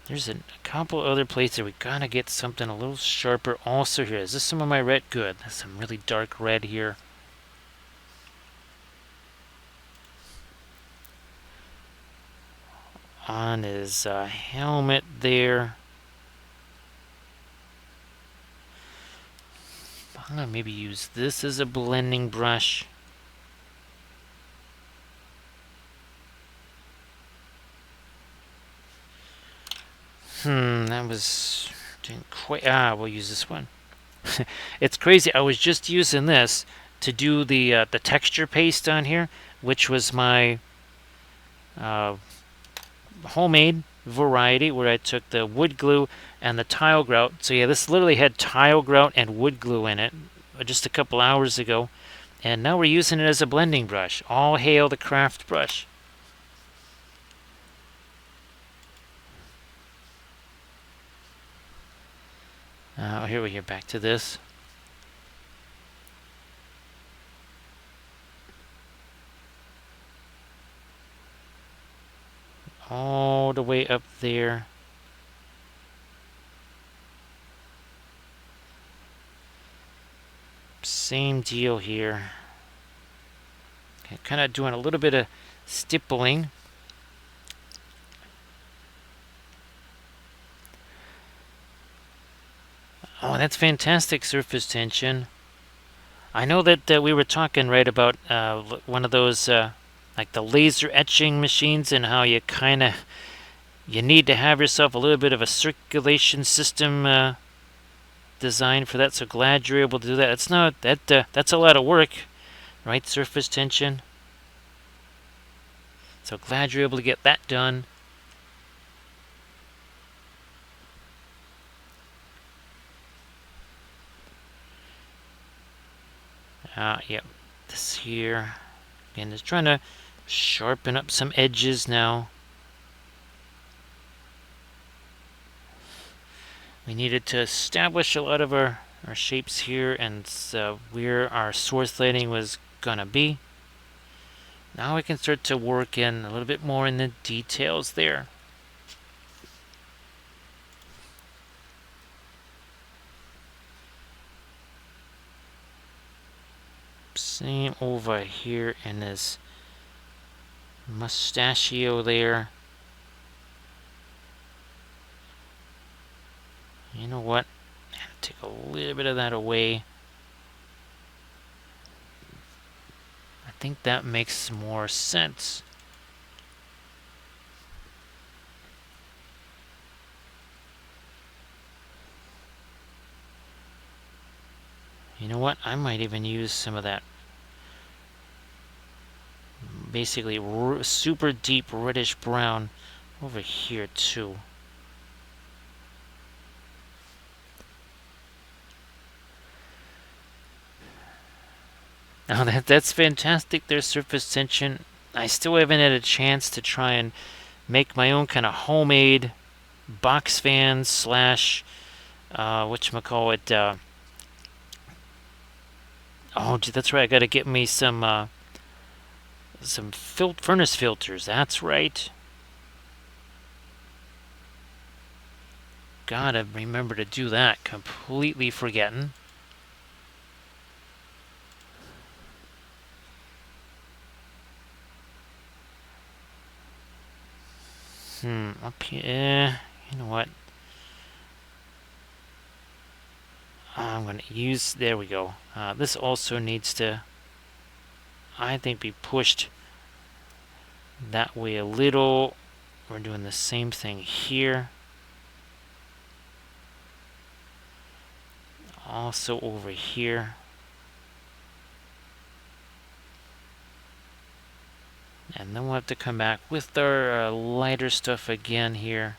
There's a couple other places we gotta get something a little sharper also here. Is this some of my red? Good. That's some really dark red here. On his helmet there. I'm gonna maybe use this as a blending brush. That was didn't quite. We'll use this one. It's crazy. I was just using this to do the texture paste on here, which was my homemade variety where I took the wood glue and the tile grout. So yeah, this literally had tile grout and wood glue in it just a couple hours ago, and now we're using it as a blending brush. All hail the craft brush. Here we are, back to this. All the way up there. Same deal here. Okay, kind of doing a little bit of stippling. Oh, that's fantastic surface tension. I know that we were talking right about one of those like the laser etching machines, and how you kind of you need to have yourself a little bit of a circulation system designed for that. So glad you're able to do that. It's not that that's a lot of work, right? Surface tension. So glad you're able to get that done. Yep, this here. Again, just trying to sharpen up some edges now. We needed to establish a lot of our shapes here and where our source lighting was gonna be. Now we can start to work in a little bit more in the details there. Same over here in this mustachio there. You know what? Take a little bit of that away. I think that makes more sense. You know what? I might even use some of that basically super deep reddish brown over here too. Now that's fantastic, their surface tension. I still haven't had a chance to try and make my own kind of homemade box fan slash whatchamacallit. Oh, that's right. I gotta get me some furnace filters. That's right. Gotta remember to do that. Completely forgetting. Up here. You know what? I'm gonna use. There we go. This also needs to, I think, be pushed that way a little. We're doing the same thing here. Also over here. And then we'll have to come back with our lighter stuff again here.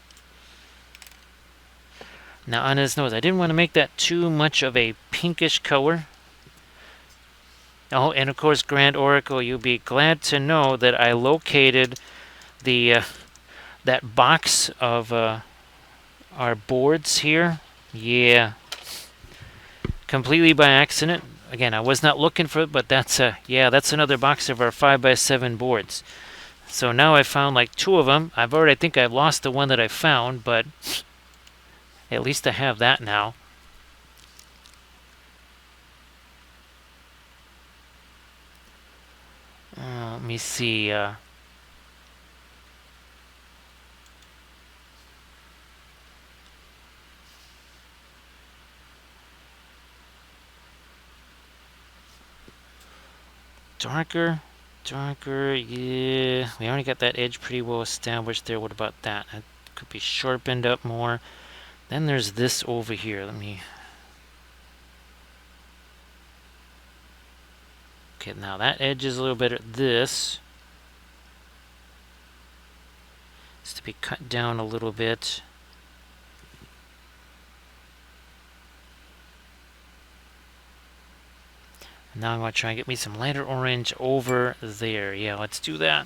Now on his nose, I didn't want to make that too much of a pinkish color. Oh, and of course, Grand Oracle, you'll be glad to know that I located the that box of our boards here. Yeah, completely by accident. Again, I was not looking for it, but that's that's another box of our 5x7 boards. So now I found like 2 of them. I think I've lost the one that I found, but at least I have that now. Let me see. Darker, yeah. We already got that edge pretty well established there. What about that? It could be sharpened up more. Then there's this over here. Let me... Okay, now that edge is a little better. This is to be cut down a little bit. Now I'm going to try and get me some lighter orange over there. Yeah, let's do that.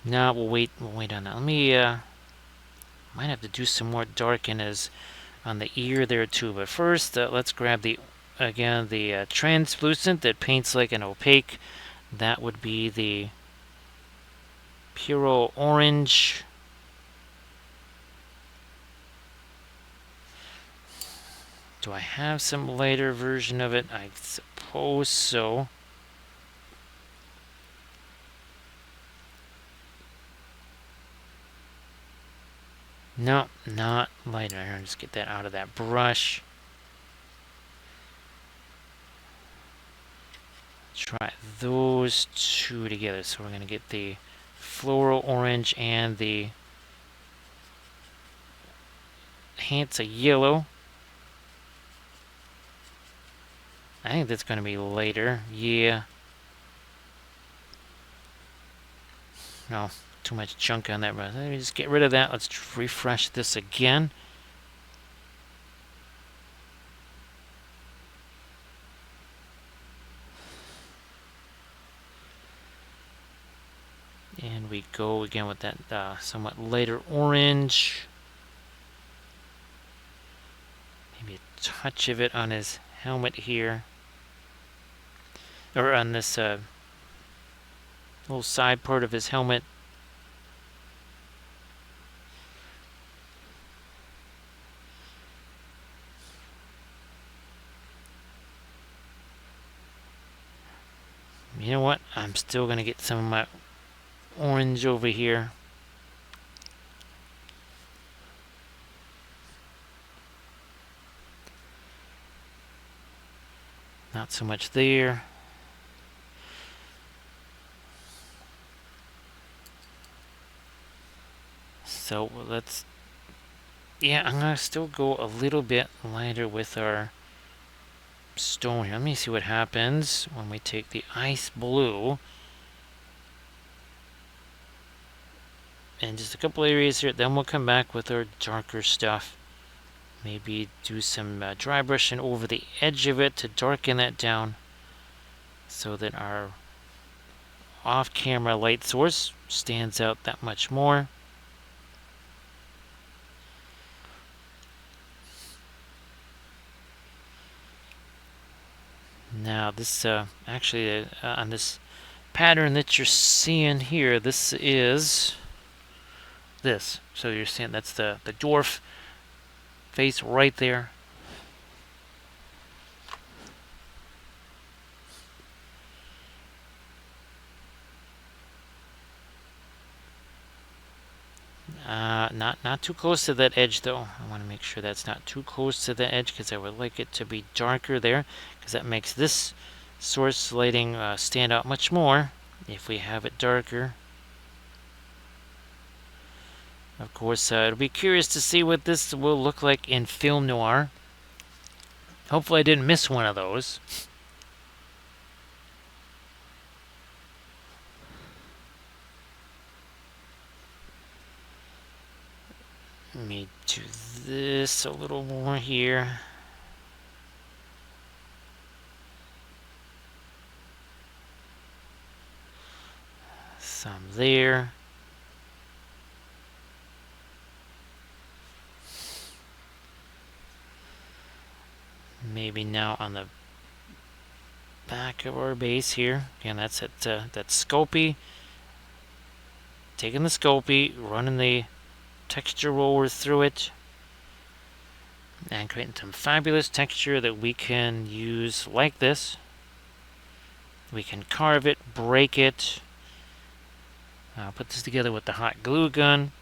No, we'll wait on that. Let me, might have to do some more darken on the ear there too. But first, let's grab the translucent that paints like an opaque. That would be the Puro Orange. Do I have some lighter version of it? I suppose so. No, not lighter. I'll just get that out of that brush. Try those 2 together. So we're going to get the floral orange and the hints of yellow. I think that's going to be lighter. Yeah. No, too much junk on that brush. Let me just get rid of that. Let's refresh this again. And we go again with that somewhat lighter orange. Maybe a touch of it on his helmet here. or on this little side part of his helmet. You know what? I'm still going to get some of my orange over here. Not so much there. So let's... Yeah, I'm going to still go a little bit lighter with our stone here. Let me see what happens when we take the ice blue. And just a couple areas here. Then we'll come back with our darker stuff. Maybe do some dry brushing over the edge of it to darken that down so that our off-camera light source stands out that much more. Now this actually on this pattern that you're seeing here, this is this. So you're seeing that's the dwarf face right there. Not too close to that edge though. I want to make sure that's not too close to the edge because I would like it to be darker there, because that makes this source lighting stand out much more if we have it darker. Of course, it'll be curious to see what this will look like in film noir. Hopefully I didn't miss one of those. Let me do this a little more here. Some there. Maybe now on the back of our base here. Again, that's it. That Sculpey. Taking the Sculpey, running the texture roller through it, and creating some fabulous texture that we can use like this. We can carve it, break it. I'll put this together with the hot glue gun.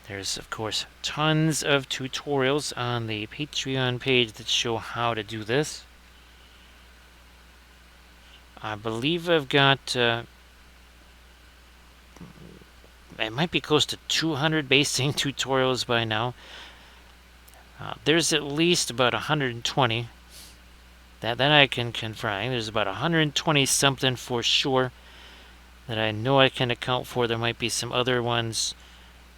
There's, of course, tons of tutorials on the Patreon page that show how to do this. I believe I've got, it might be close to 200 basing tutorials by now. There's at least about 120. That I can confirm. There's about 120 something for sure that I know I can account for. There might be some other ones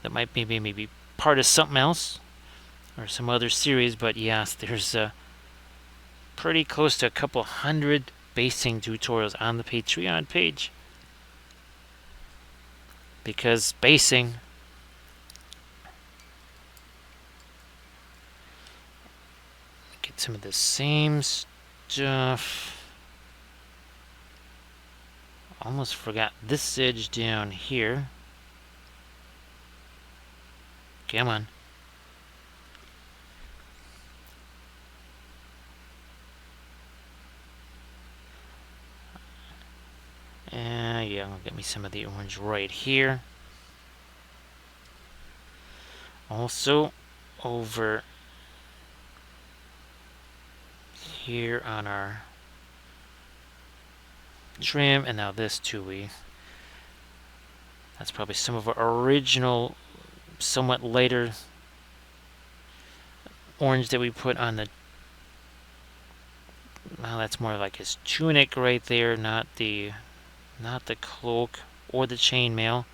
that might be maybe part of something else or some other series, but yes, there's pretty close to a couple hundred basing tutorials on the Patreon page, because basing get some of the same stuff. Almost forgot this edge down here. Come on. Yeah, I'll get me some of the orange right here. Also, over here on our trim, and now this too, that's probably some of our original, somewhat lighter orange that we put on the, well, that's more like his tunic right there, not the cloak or the chainmail.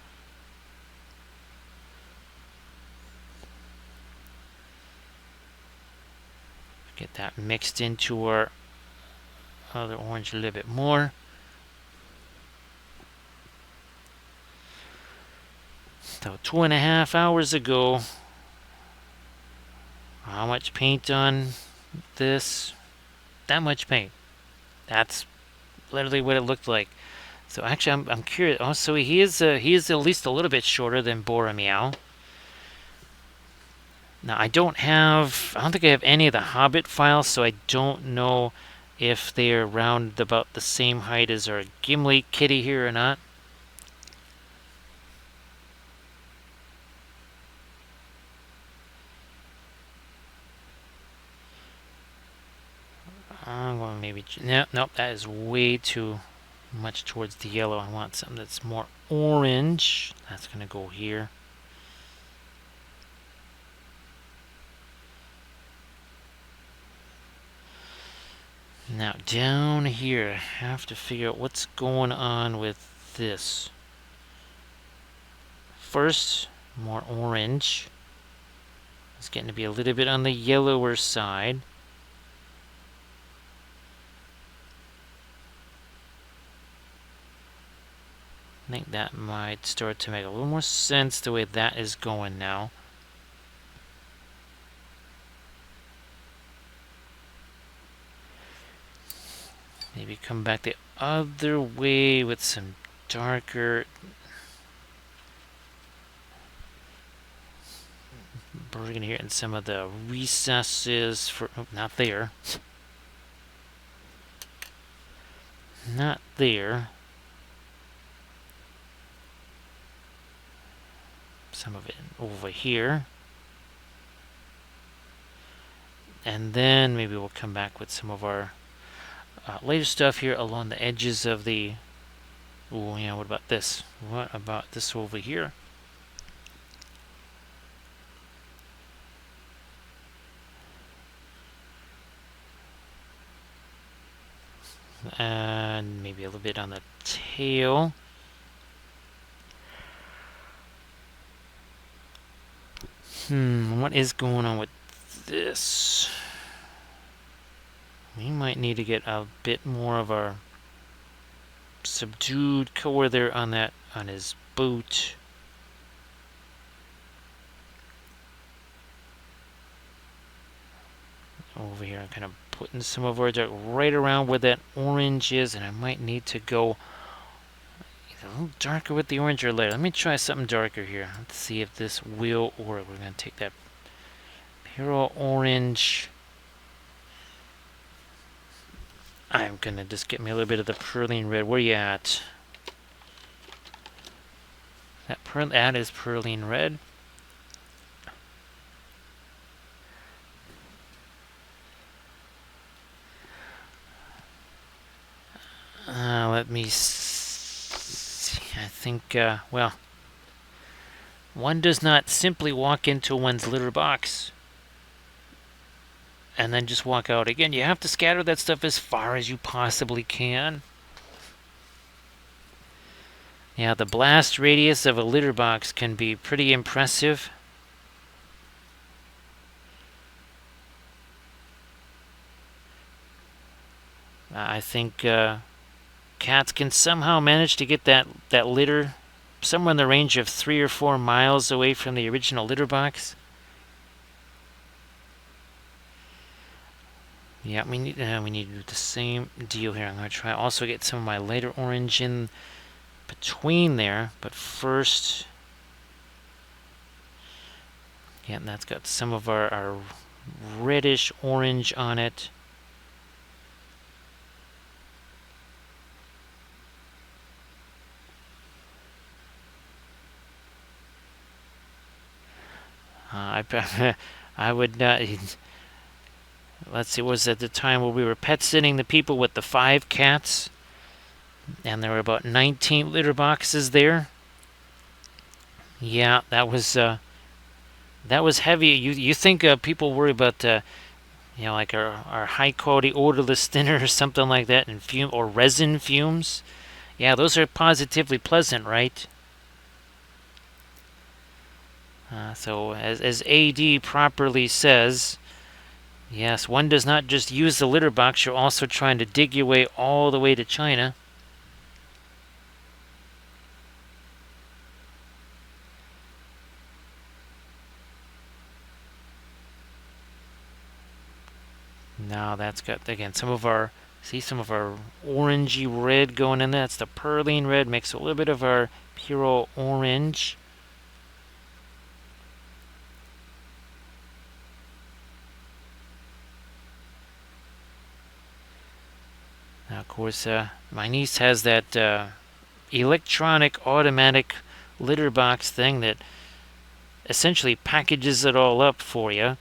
Get that mixed into our other orange a little bit more. So 2.5 hours ago, how much paint on this? That much paint. That's literally what it looked like. So actually, I'm curious. Oh, so he is at least a little bit shorter than Boromir. Now I don't think I have any of the Hobbit files, so I don't know if they're around about the same height as our Gimli kitty here or not. I'm going maybe nope. That is way too much towards the yellow. I want something that's more orange. That's gonna go here. Now down here, I have to figure out what's going on with this. First, more orange. It's getting to be a little bit on the yellower side. I think that might start to make a little more sense the way that is going now. Maybe come back the other way with some darker burgundy here and some of the recesses for not there. Not there. Some of it over here. And then maybe we'll come back with some of our later stuff here along the edges of the... Oh, yeah, what about this? What about this over here? And maybe a little bit on the tail. What is going on with this? We might need to get a bit more of our subdued color there on his boot. Over here, I'm kind of putting some of our dark right around where that orange is, and I might need to go a little darker with the orange or later. Let me try something darker here. Let's see if this will work. We're going to take that pale orange. I'm going to just get me a little bit of the perline red. Where you at? That is perline red. Let me see. I think, well, one does not simply walk into one's litter box and then just walk out again. You have to scatter that stuff as far as you possibly can. Yeah, the blast radius of a litter box can be pretty impressive. I think cats can somehow manage to get that litter somewhere in the range of 3 or 4 miles away from the original litter box. Yeah, we need to do the same deal here. I'm going to try also get some of my lighter orange in between there, but first, yeah, and that's got some of our reddish orange on it. I would not. Let's see, it was at the time where we were pet sitting the people with the 5 cats, and there were about 19 litter boxes there. Yeah, that was heavy. You think people worry about like our high quality odorless thinner or something like that, and fume or resin fumes? Yeah, those are positively pleasant, right? So as AD properly says, yes, one does not just use the litter box, you're also trying to dig your way all the way to China. Now that's got, again, some of our See some of our orangey red going in there. That's the perline red. Makes a little bit of our pure orange. Now, of course, my niece has that electronic automatic litter box thing that essentially packages it all up for you,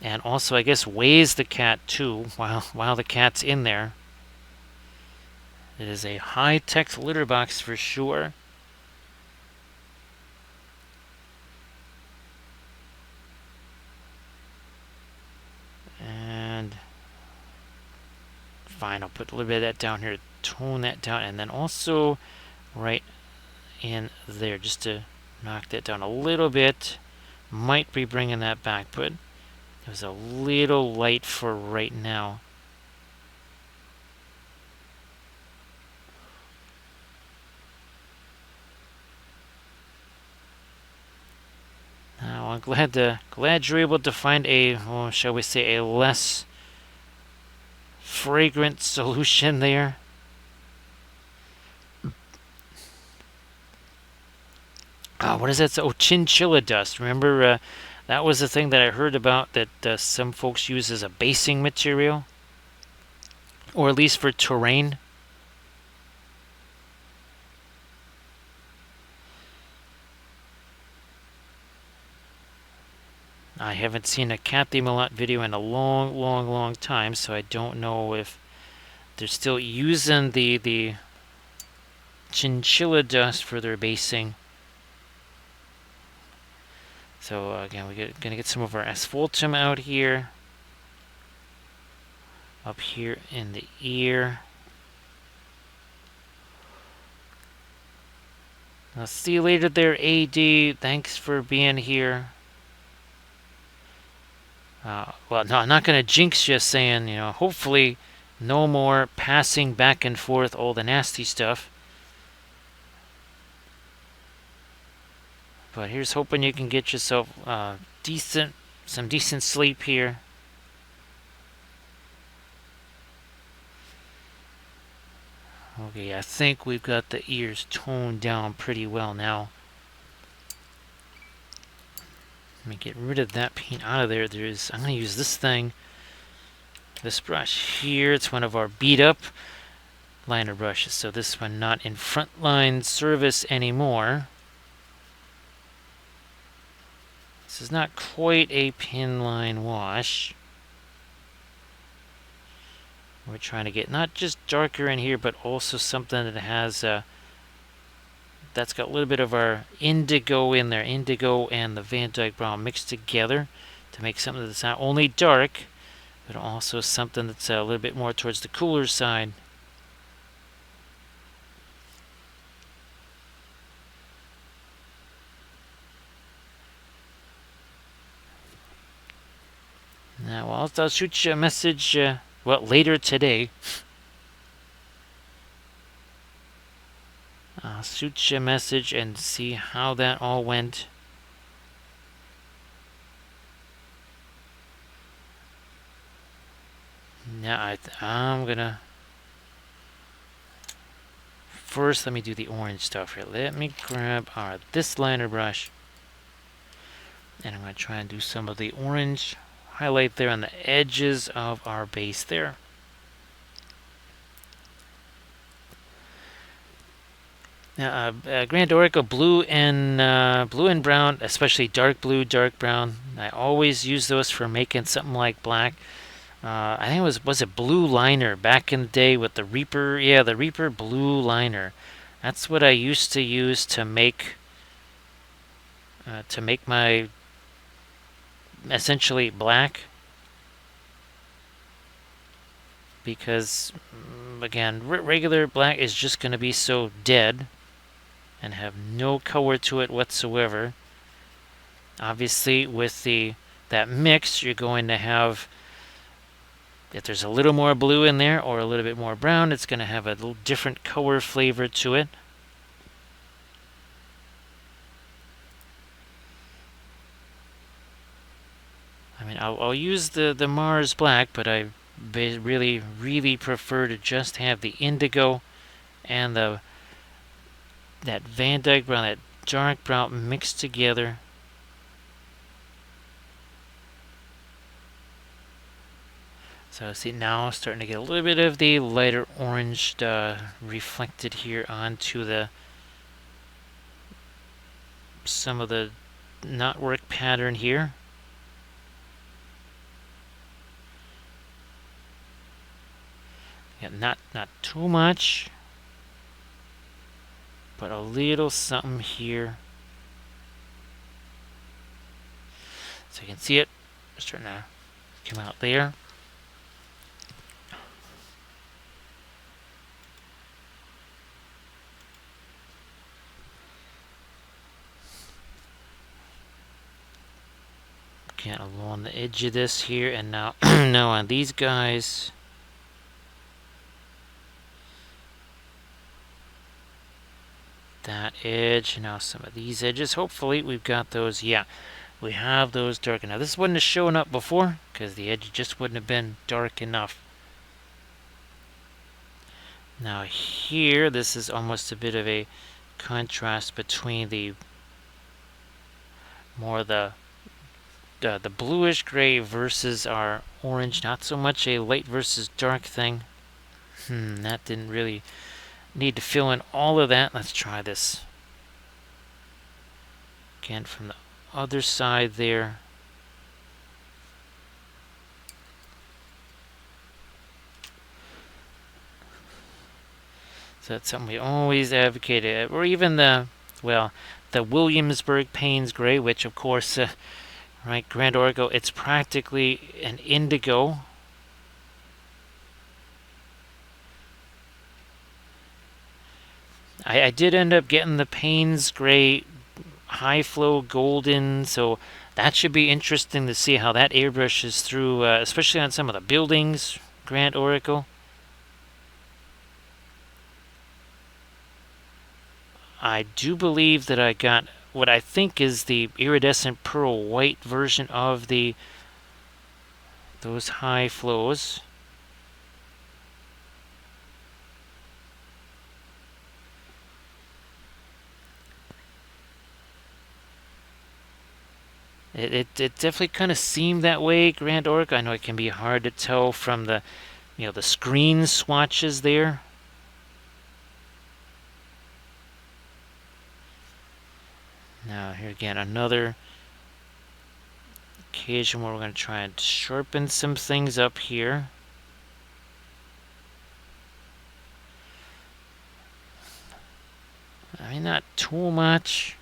and also I guess weighs the cat too while the cat's in there. It is a high-tech litter box for sure. And fine, I'll put a little bit of that down here, tone that down, and then also right in there just to knock that down a little bit. Might be bringing that back, but it was a little light for right now. Now I'm glad you're able to find a, well, shall we say, a less fragrant solution there. What is that? Oh, chinchilla dust. Remember, that was the thing that I heard about that some folks use as a basing material, or at least for terrain. I haven't seen a cat theme a lot video in a long time, so I don't know if they're still using the chinchilla dust for their basing. So again, we're gonna get some of our asphaltum out here, up here in the ear. I'll see you later there, AD. Thanks for being here. Well, no, I'm not gonna jinx you saying, hopefully no more passing back and forth all the nasty stuff. But here's hoping you can get yourself some decent sleep here. Okay, I think we've got the ears toned down pretty well now. Let me get rid of that paint out of there. I'm going to use this thing, this brush here. It's one of our beat up liner brushes. So this one not in frontline service anymore. This is not quite a pin line wash. We're trying to get not just darker in here, but also something that has that's got a little bit of our indigo in there. Indigo and the Van Dyke brown mixed together to make something that's not only dark, but also something that's a little bit more towards the cooler side. Now, I'll shoot you a message, later today. I'll shoot you a message and see how that all went. Now, I'm gonna... First, let me do the orange stuff here. Let me grab this liner brush. And I'm going to try and do some of the orange highlight there on the edges of our base there. Now, Grand Oracle blue and brown, especially dark blue, dark brown. I always use those for making something like black. I think it was it blue liner back in the day with the Reaper? Yeah, the Reaper blue liner. That's what I used to use to make my essentially black. Because again, regular black is just going to be so dead and have no color to it whatsoever. Obviously, with that mix, you're going to have, if there's a little more blue in there or a little bit more brown, it's going to have a little different color flavor to it. I mean, I'll use the Mars black, but I really, really prefer to just have the indigo and that Van Dyke brown, that dark brown mixed together. So see, now starting to get a little bit of the lighter orange reflected here onto some of the knotwork pattern here. Yeah, not too much, but a little something here. So you can see it starting to come out there. Kind of along the edge of this here, and now now on these guys. That edge, now some of these edges. Hopefully we've got those. Yeah, we have those dark. Now this wouldn't have shown up before because the edge just wouldn't have been dark enough. Now here, this is almost a bit of a contrast between the more the bluish gray versus our orange. Not so much a light versus dark thing. That didn't really need to fill in all of that. Let's try this again from the other side there. So that's something we always advocated. Or even the Williamsburg Payne's Gray, which of course, right, Grand Origo, it's practically an indigo. I did end up getting the Payne's Gray high flow golden, so that should be interesting to see how that airbrushes through, especially on some of the buildings, Grand Oracle. I do believe that I got what I think is the iridescent pearl white version of those high flows. It definitely kind of seemed that way, Grand Orc. I know it can be hard to tell from the screen swatches there. Now here again, another occasion where we're going to try and sharpen some things up here. I mean, not too much,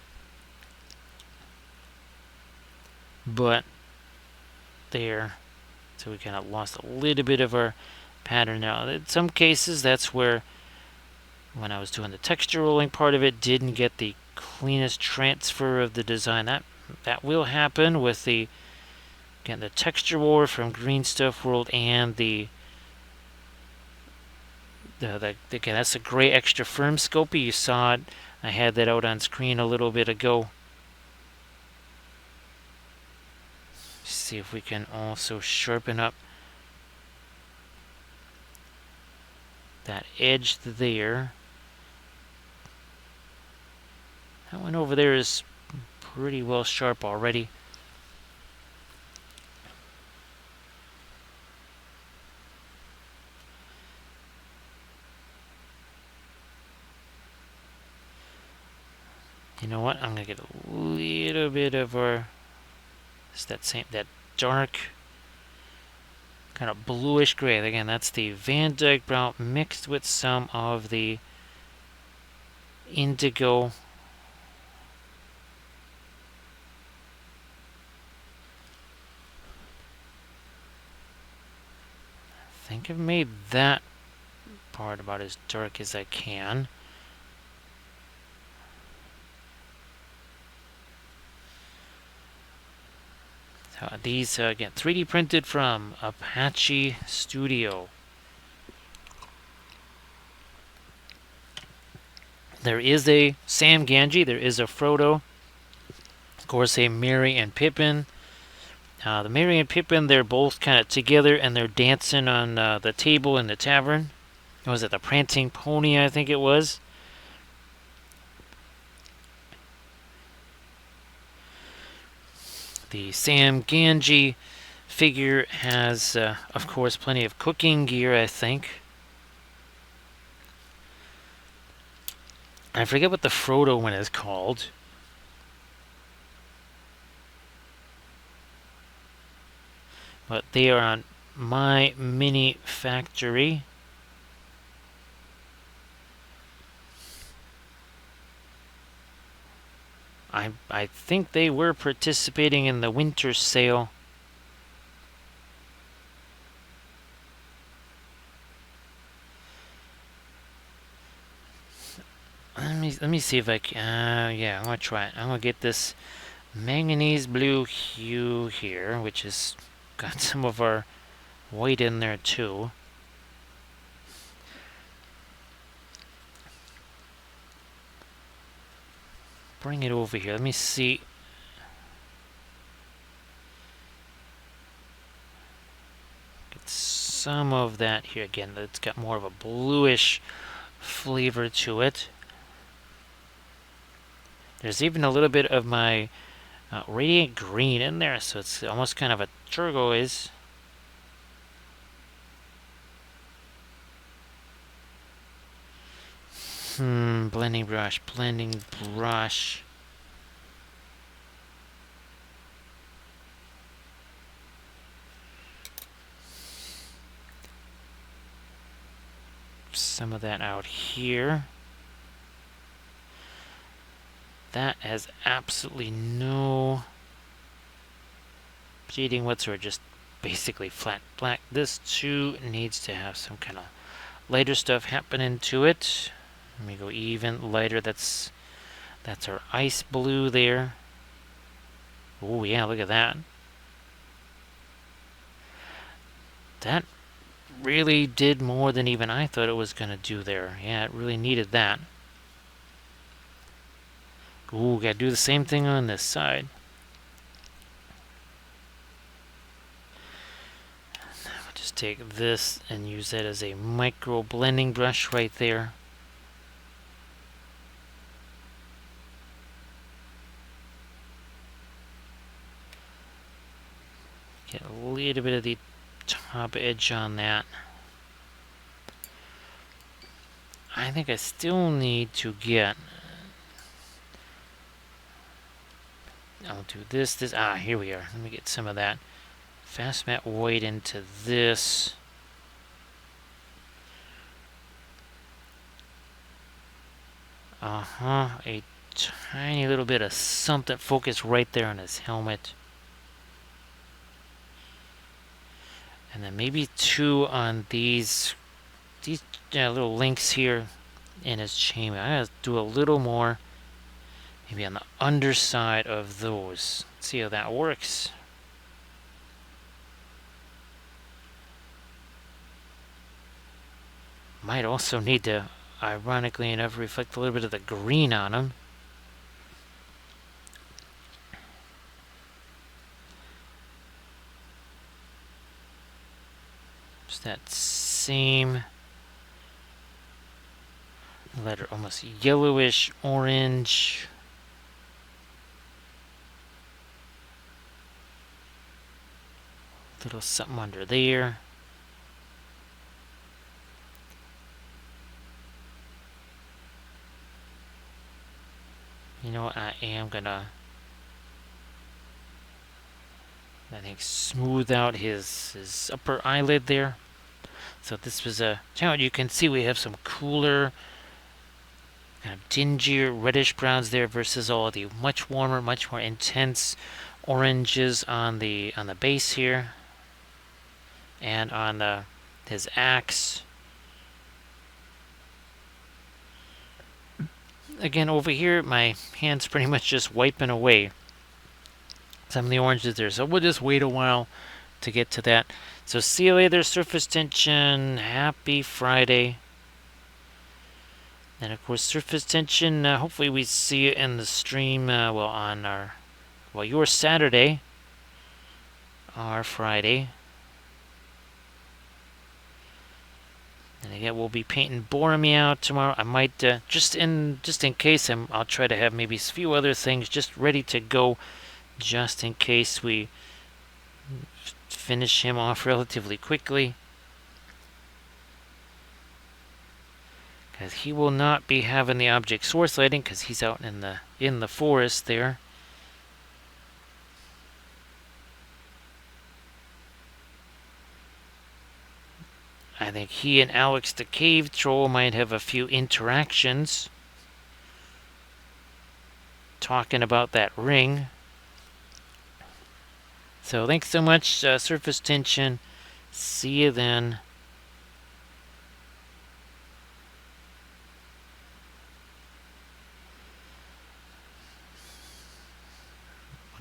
but there. So we kind of lost a little bit of our pattern now. In some cases, that's where, when I was doing the texture rolling part of it, didn't get the cleanest transfer of the design. That will happen with the texture war from Green Stuff World and again, that's a gray extra firm Scopy. You saw it. I had that out on screen a little bit ago. See if we can also sharpen up that edge there. That one over there is pretty well sharp already. You know what? I'm gonna get a little bit of that dark kind of bluish gray. Again, that's the Van Dyke brown mixed with some of the indigo. I think I've made that part about as dark as I can. So these, again, 3D printed from Apache Studio. There is a Sam Ganji, there is a Frodo, of course a Merry and Pippin. The Merry and Pippin, they're both kind of together and they're dancing on the table in the tavern. Was it the Prancing Pony, I think it was? The Sam Gamgee figure has, of course, plenty of cooking gear, I think. I forget what the Frodo one is called. But they are on My Mini Factory. I think they were participating in the winter sale. Let me see if I can. Yeah, I'm gonna try it. I'm gonna get this manganese blue hue here, which has got some of our white in there too. Bring it over here. Let me see. Get some of that here again. It's got more of a bluish flavor to it. There's even a little bit of my radiant green in there, so it's almost kind of a turquoise. Blending brush. Some of that out here. That has absolutely no shading whatsoever, just basically flat black. This too needs to have some kind of lighter stuff happening to it. Let me go even lighter. That's our ice blue there. Oh yeah, look at that. That really did more than even I thought it was going to do there. Yeah, it really needed that. Ooh, gotta do the same thing on this side. I'll just take this and use that as a micro blending brush right there. Get a little bit of the top edge on that. I think I still need to get... I'll do this. Here we are. Let me get some of that fast matte white into this. A tiny little bit of something focused right there on his helmet. And then maybe two on these little links here in his chainmail. I gotta do a little more, maybe on the underside of those. Let's see how that works. Might also need to, ironically enough, reflect a little bit of the green on them. Just that same letter, almost yellowish orange. Little something under there. You know what, I am gonna, I think, smooth out his upper eyelid there. So this was a challenge. You can see we have some cooler, kind of dingier reddish browns there versus all the much warmer, much more intense oranges on the base here, and on his axe. Again, over here, my hand's pretty much just wiping away some of the oranges there. So we'll just wait a while to get to that. So see you later, surface tension. Happy Friday. And of course, surface tension, hopefully we see you in the stream, on your Saturday. our Friday. And again, we'll be painting Boromir out tomorrow. I might just in case I'll try to have maybe a few other things just ready to go, just in case we finish him off relatively quickly. Because he will not be having the object source lighting because he's out in the forest there. I think he and Alex the Cave Troll might have a few interactions talking about that ring. So thanks so much, Surface Tension. See you then.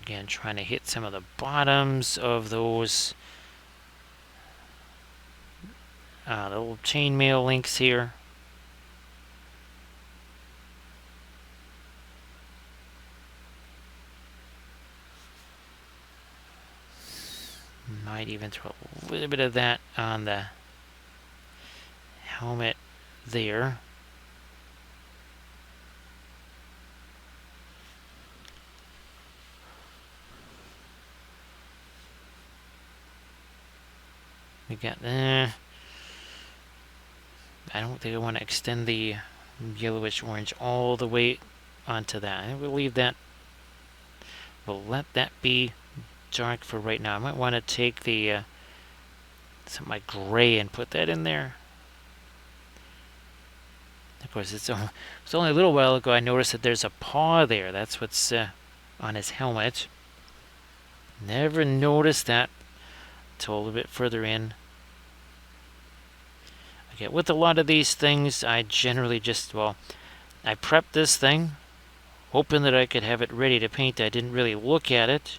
Again, trying to hit some of the bottoms of those the little chainmail links here. Might even throw a little bit of that on the helmet there. We got I don't think I want to extend the yellowish orange all the way onto that. I will leave that. We'll let that be dark for right now. I might want to take the some of my gray and put that in there. Of course, it's only a little while ago I noticed that there's a paw there. That's what's on his helmet. Never noticed that until a little bit further in. Okay, with a lot of these things, I generally just, I prepped this thing, hoping that I could have it ready to paint. I didn't really look at it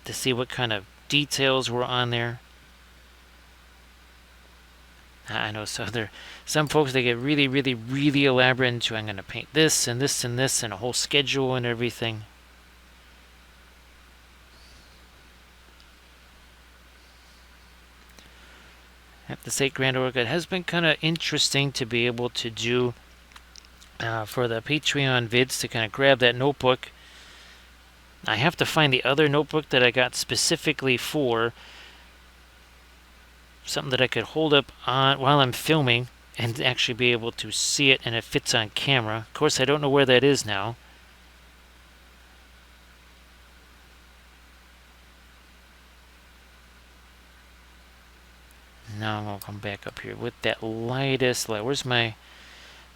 to see what kind of details were on there. I know some folks, they get really, really, really elaborate into, I'm going to paint this and this and this and a whole schedule and everything. I have to say, Grand Orca, it has been kind of interesting to be able to do for the Patreon vids, to kind of grab that notebook. I have to find the other notebook that I got specifically for something that I could hold up on while I'm filming and actually be able to see it, and it fits on camera. Of course, I don't know where that is now. Now I'll come back up here with that lightest light. Where's my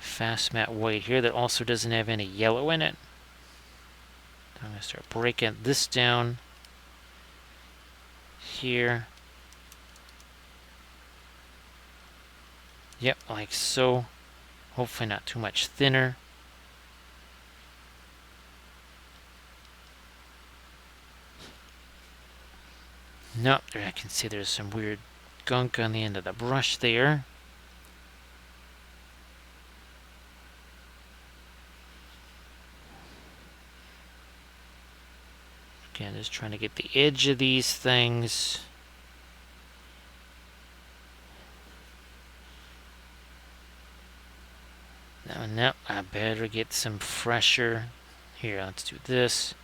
fast matte white here that also doesn't have any yellow in it? I'm going to start breaking this down here. Yep, like so. Hopefully not too much thinner. Nope, I can see there's some weird gunk on the end of the brush there. Again, just trying to get the edge of these things. No, I better get some fresher. Here, let's do this.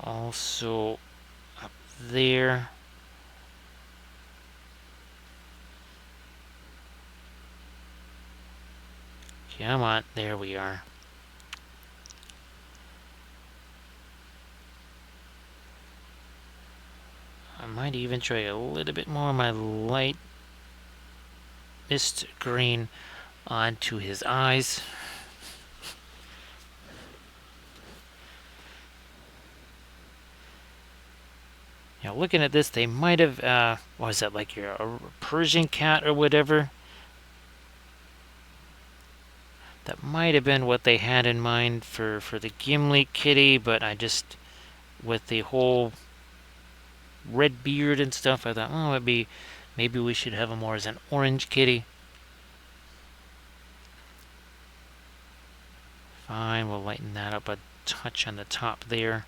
Also up there. Come on, there we are. I might even try a little bit more of my light mist green onto his eyes. Now, looking at this, they might have, what was that, like a Persian cat or whatever? That might have been what they had in mind for the Gimli kitty, but I just, with the whole red beard and stuff, I thought, oh, maybe, we should have him more as an orange kitty. fine. We'll lighten that up a touch on the top there.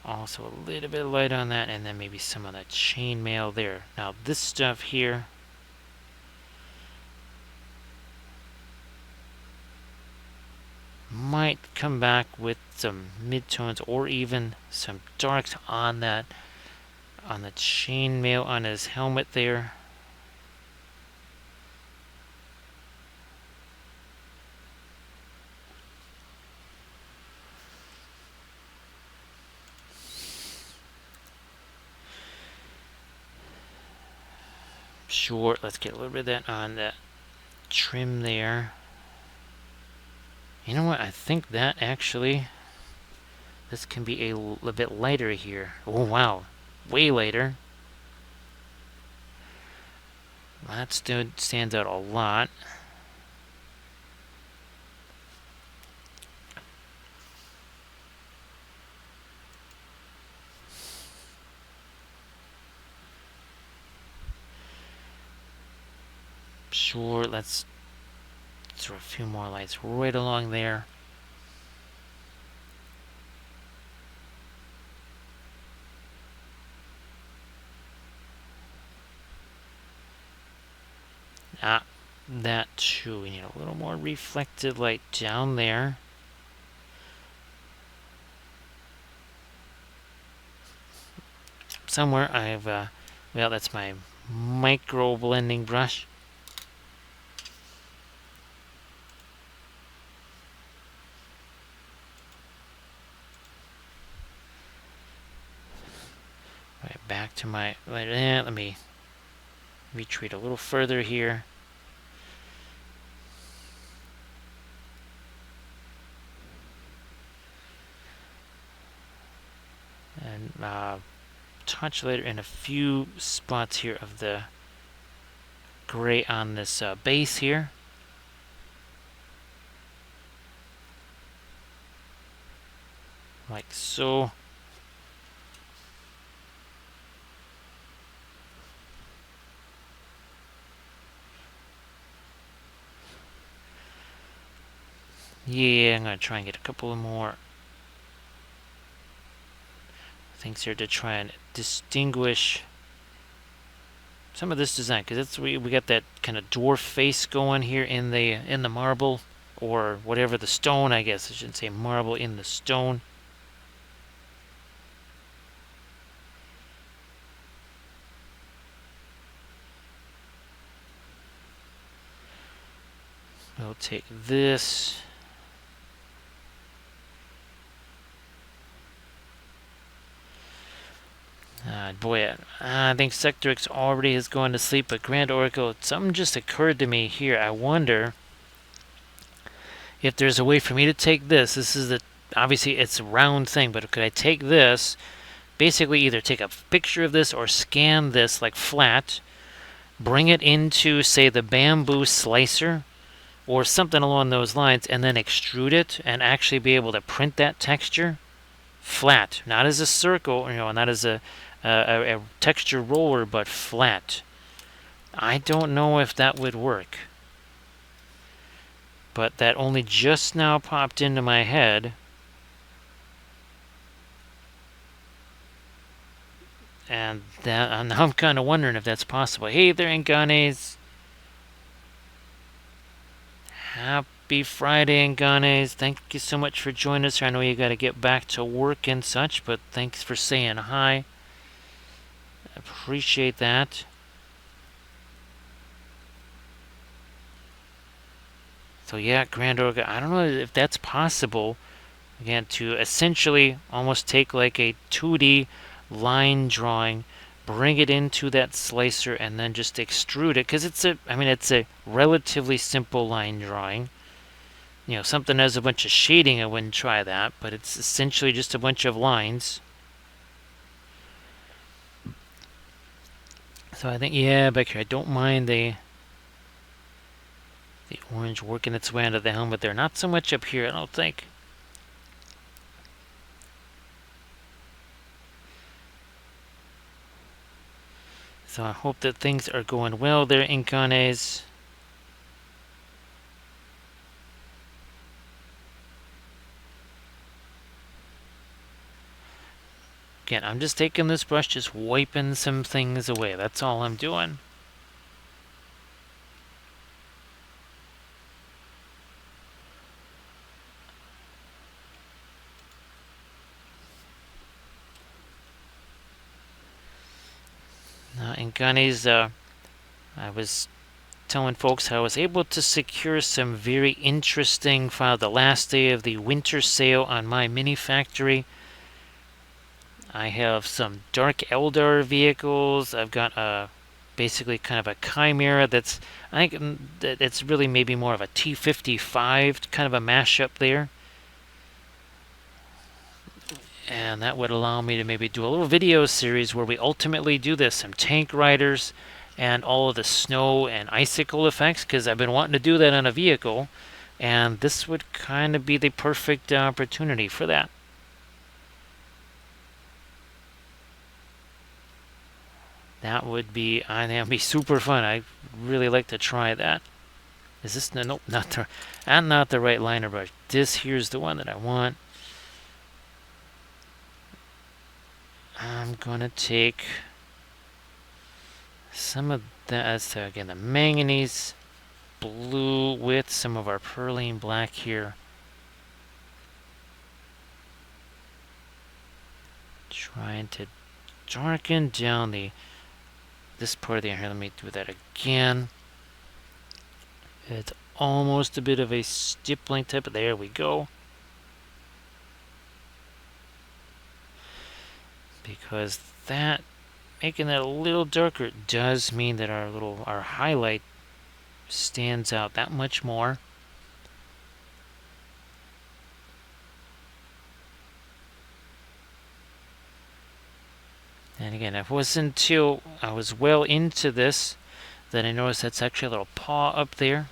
Also a little bit of light on that, and then maybe some of that chainmail there. Now this stuff here, might come back with some midtones or even some darks on that, on the chainmail on his helmet there. Sure, let's get a little bit of that on that trim there. You know what? I think that actually, this can be a little bit lighter here. Oh, wow. Way lighter. That stands out a lot. Sure, let's throw a few more lights right along there. That too. We need a little more reflected light down there. Somewhere I've, well, that's my micro blending brush. Right, back to my, let me retreat a little further here. And touch later in a few spots here of the gray on this base here. Like so. Yeah, I'm going to try and get a couple of more things here to try and distinguish some of this design, because it's we got that kind of dwarf face going here in the marble, or whatever, the stone, I guess I shouldn't say marble, in the stone. We'll take this. Boy, I think Sectrix already has gone to sleep, but Grand Oracle, something just occurred to me here. I wonder if there's a way for me to take this. This is the, obviously it's a round thing, but could I take this, basically either take a picture of this or scan this like flat, bring it into, say, the bamboo slicer or something along those lines, and then extrude it and actually be able to print that texture flat, not as a circle, not as a texture roller, but flat. I don't know if that would work, but that only just now popped into my head. And now I'm kind of wondering if that's possible. Hey there, Nganes. Happy Friday, Nganes. Thank you so much for joining us. I know you got to get back to work and such, but thanks for saying hi. Appreciate that. So yeah, Grand Orga, I don't know if that's possible, again, to essentially almost take like a 2D line drawing, bring it into that slicer, and then just extrude it, because it's a relatively simple line drawing. Something has a bunch of shading, I wouldn't try that, but it's essentially just a bunch of lines. So I think, yeah, back here, I don't mind the orange working its way onto the helmet there. Not so much up here, I don't think. So I hope that things are going well there, Incanes. Again, I'm just taking this brush, just wiping some things away. That's all I'm doing. Incanes, I was telling folks how I was able to secure some very interesting for the last day of the winter sale on my mini factory. I have some Dark Eldar vehicles. I've got basically kind of a Chimera that's, I think it's really maybe more of a T-55 kind of a mashup there. And that would allow me to maybe do a little video series where we ultimately do this, some tank riders and all of the snow and icicle effects, because I've been wanting to do that on a vehicle, and this would kind of be the perfect opportunity for that. That would be, I think that'd be super fun. I'd really like to try that. Is this, nope, not the, and not the right liner brush. This here's the one that I want. I'm gonna take some of that, so again, the manganese blue with some of our perlene black here. Trying to darken down this part of the here. Let me do that again. It's almost a bit of a stippling type, but there we go. Because that, making that a little darker does mean that our highlight stands out that much more. And again, it wasn't until I was well into this that I noticed that's actually a little paw up there.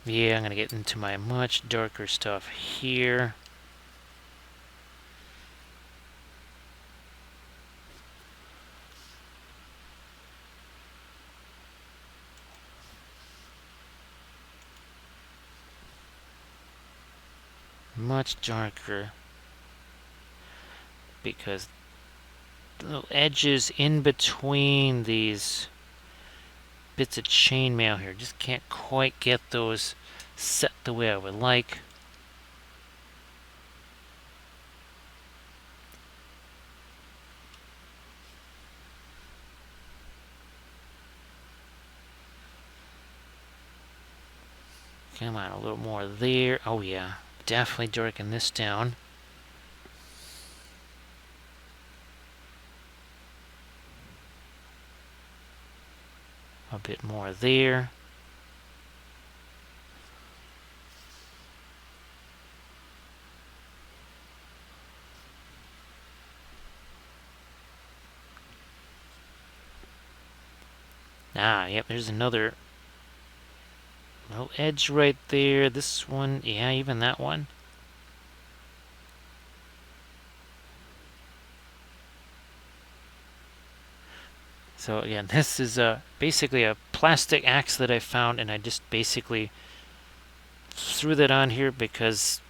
Yeah, I'm gonna get into my much darker stuff here. Much darker, because the little edges in between these bits of chainmail here just can't quite get those set the way I would like. Come on, a little more there. Oh yeah, definitely darken this down. A bit more there. Yep, there's another little edge right there. This one, yeah, even that one. So again, this is basically a plastic axe that I found, and I just basically threw that on here because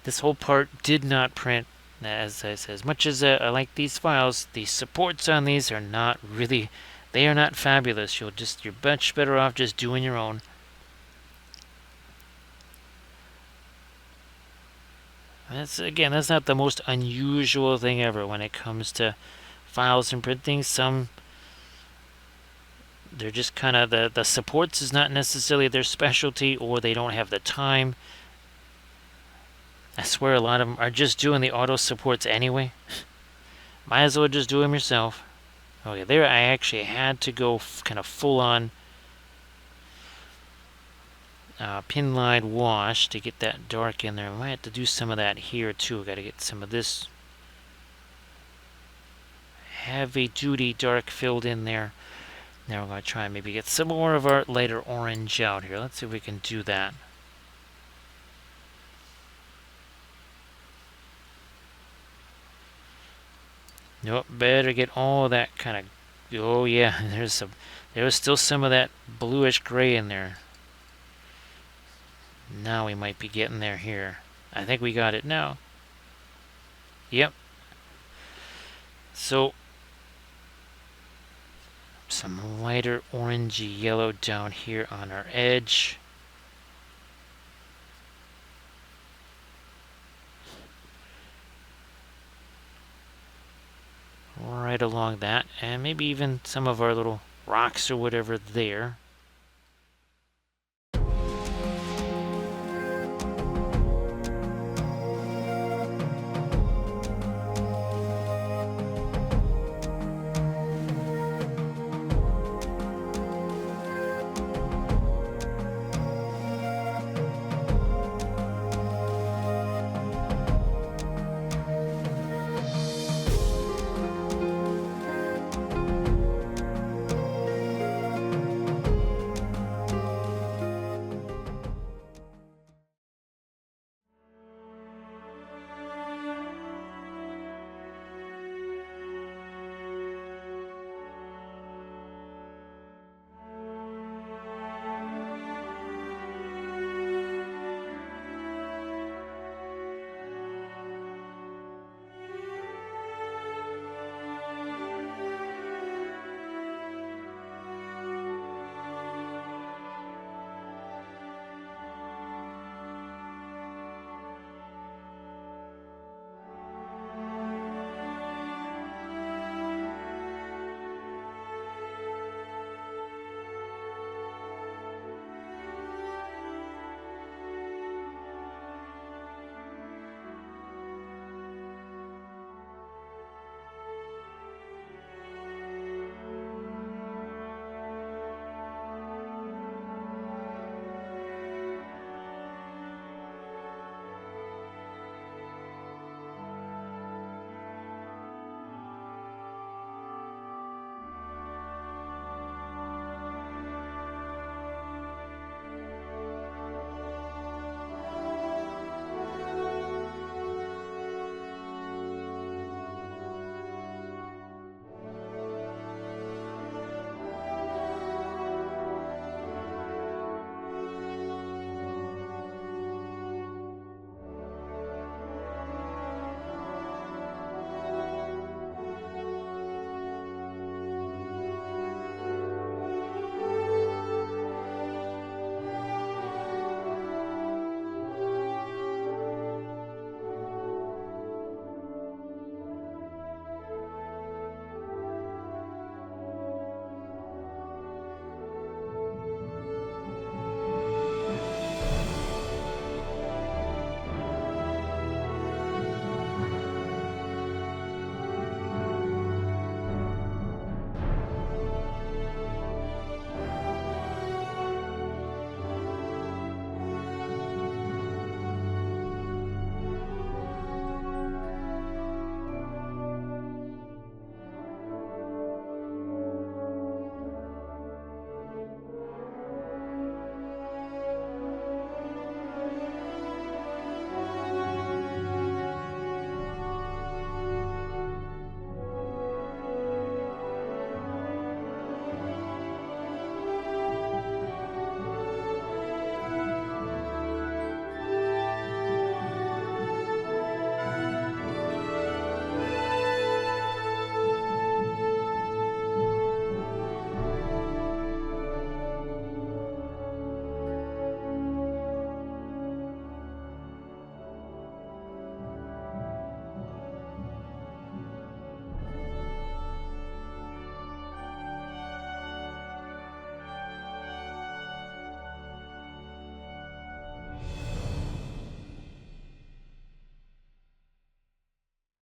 this whole part did not print. As I said, as much as I like these files, the supports on these are not really, they are not fabulous. You're much better off just doing your own. That's not the most unusual thing ever when it comes to files and printing. Some, they're just kind of, the supports is not necessarily their specialty, or they don't have the time. I swear a lot of them are just doing the auto supports anyway. Might as well just do them yourself. Okay, there I actually had to go kind of full on pin line wash to get that dark in there. I might have to do some of that here too. Got to get some of this heavy duty dark filled in there. Now we're going to try and maybe get some more of our lighter orange out here. Let's see if we can do that. Nope, better get all that kind of... Oh yeah, there's still some of that bluish gray in there. Now we might be getting there here. I think we got it now. Yep. So, some lighter orangey yellow down here on our edge. Right along that, and maybe even some of our little rocks or whatever there.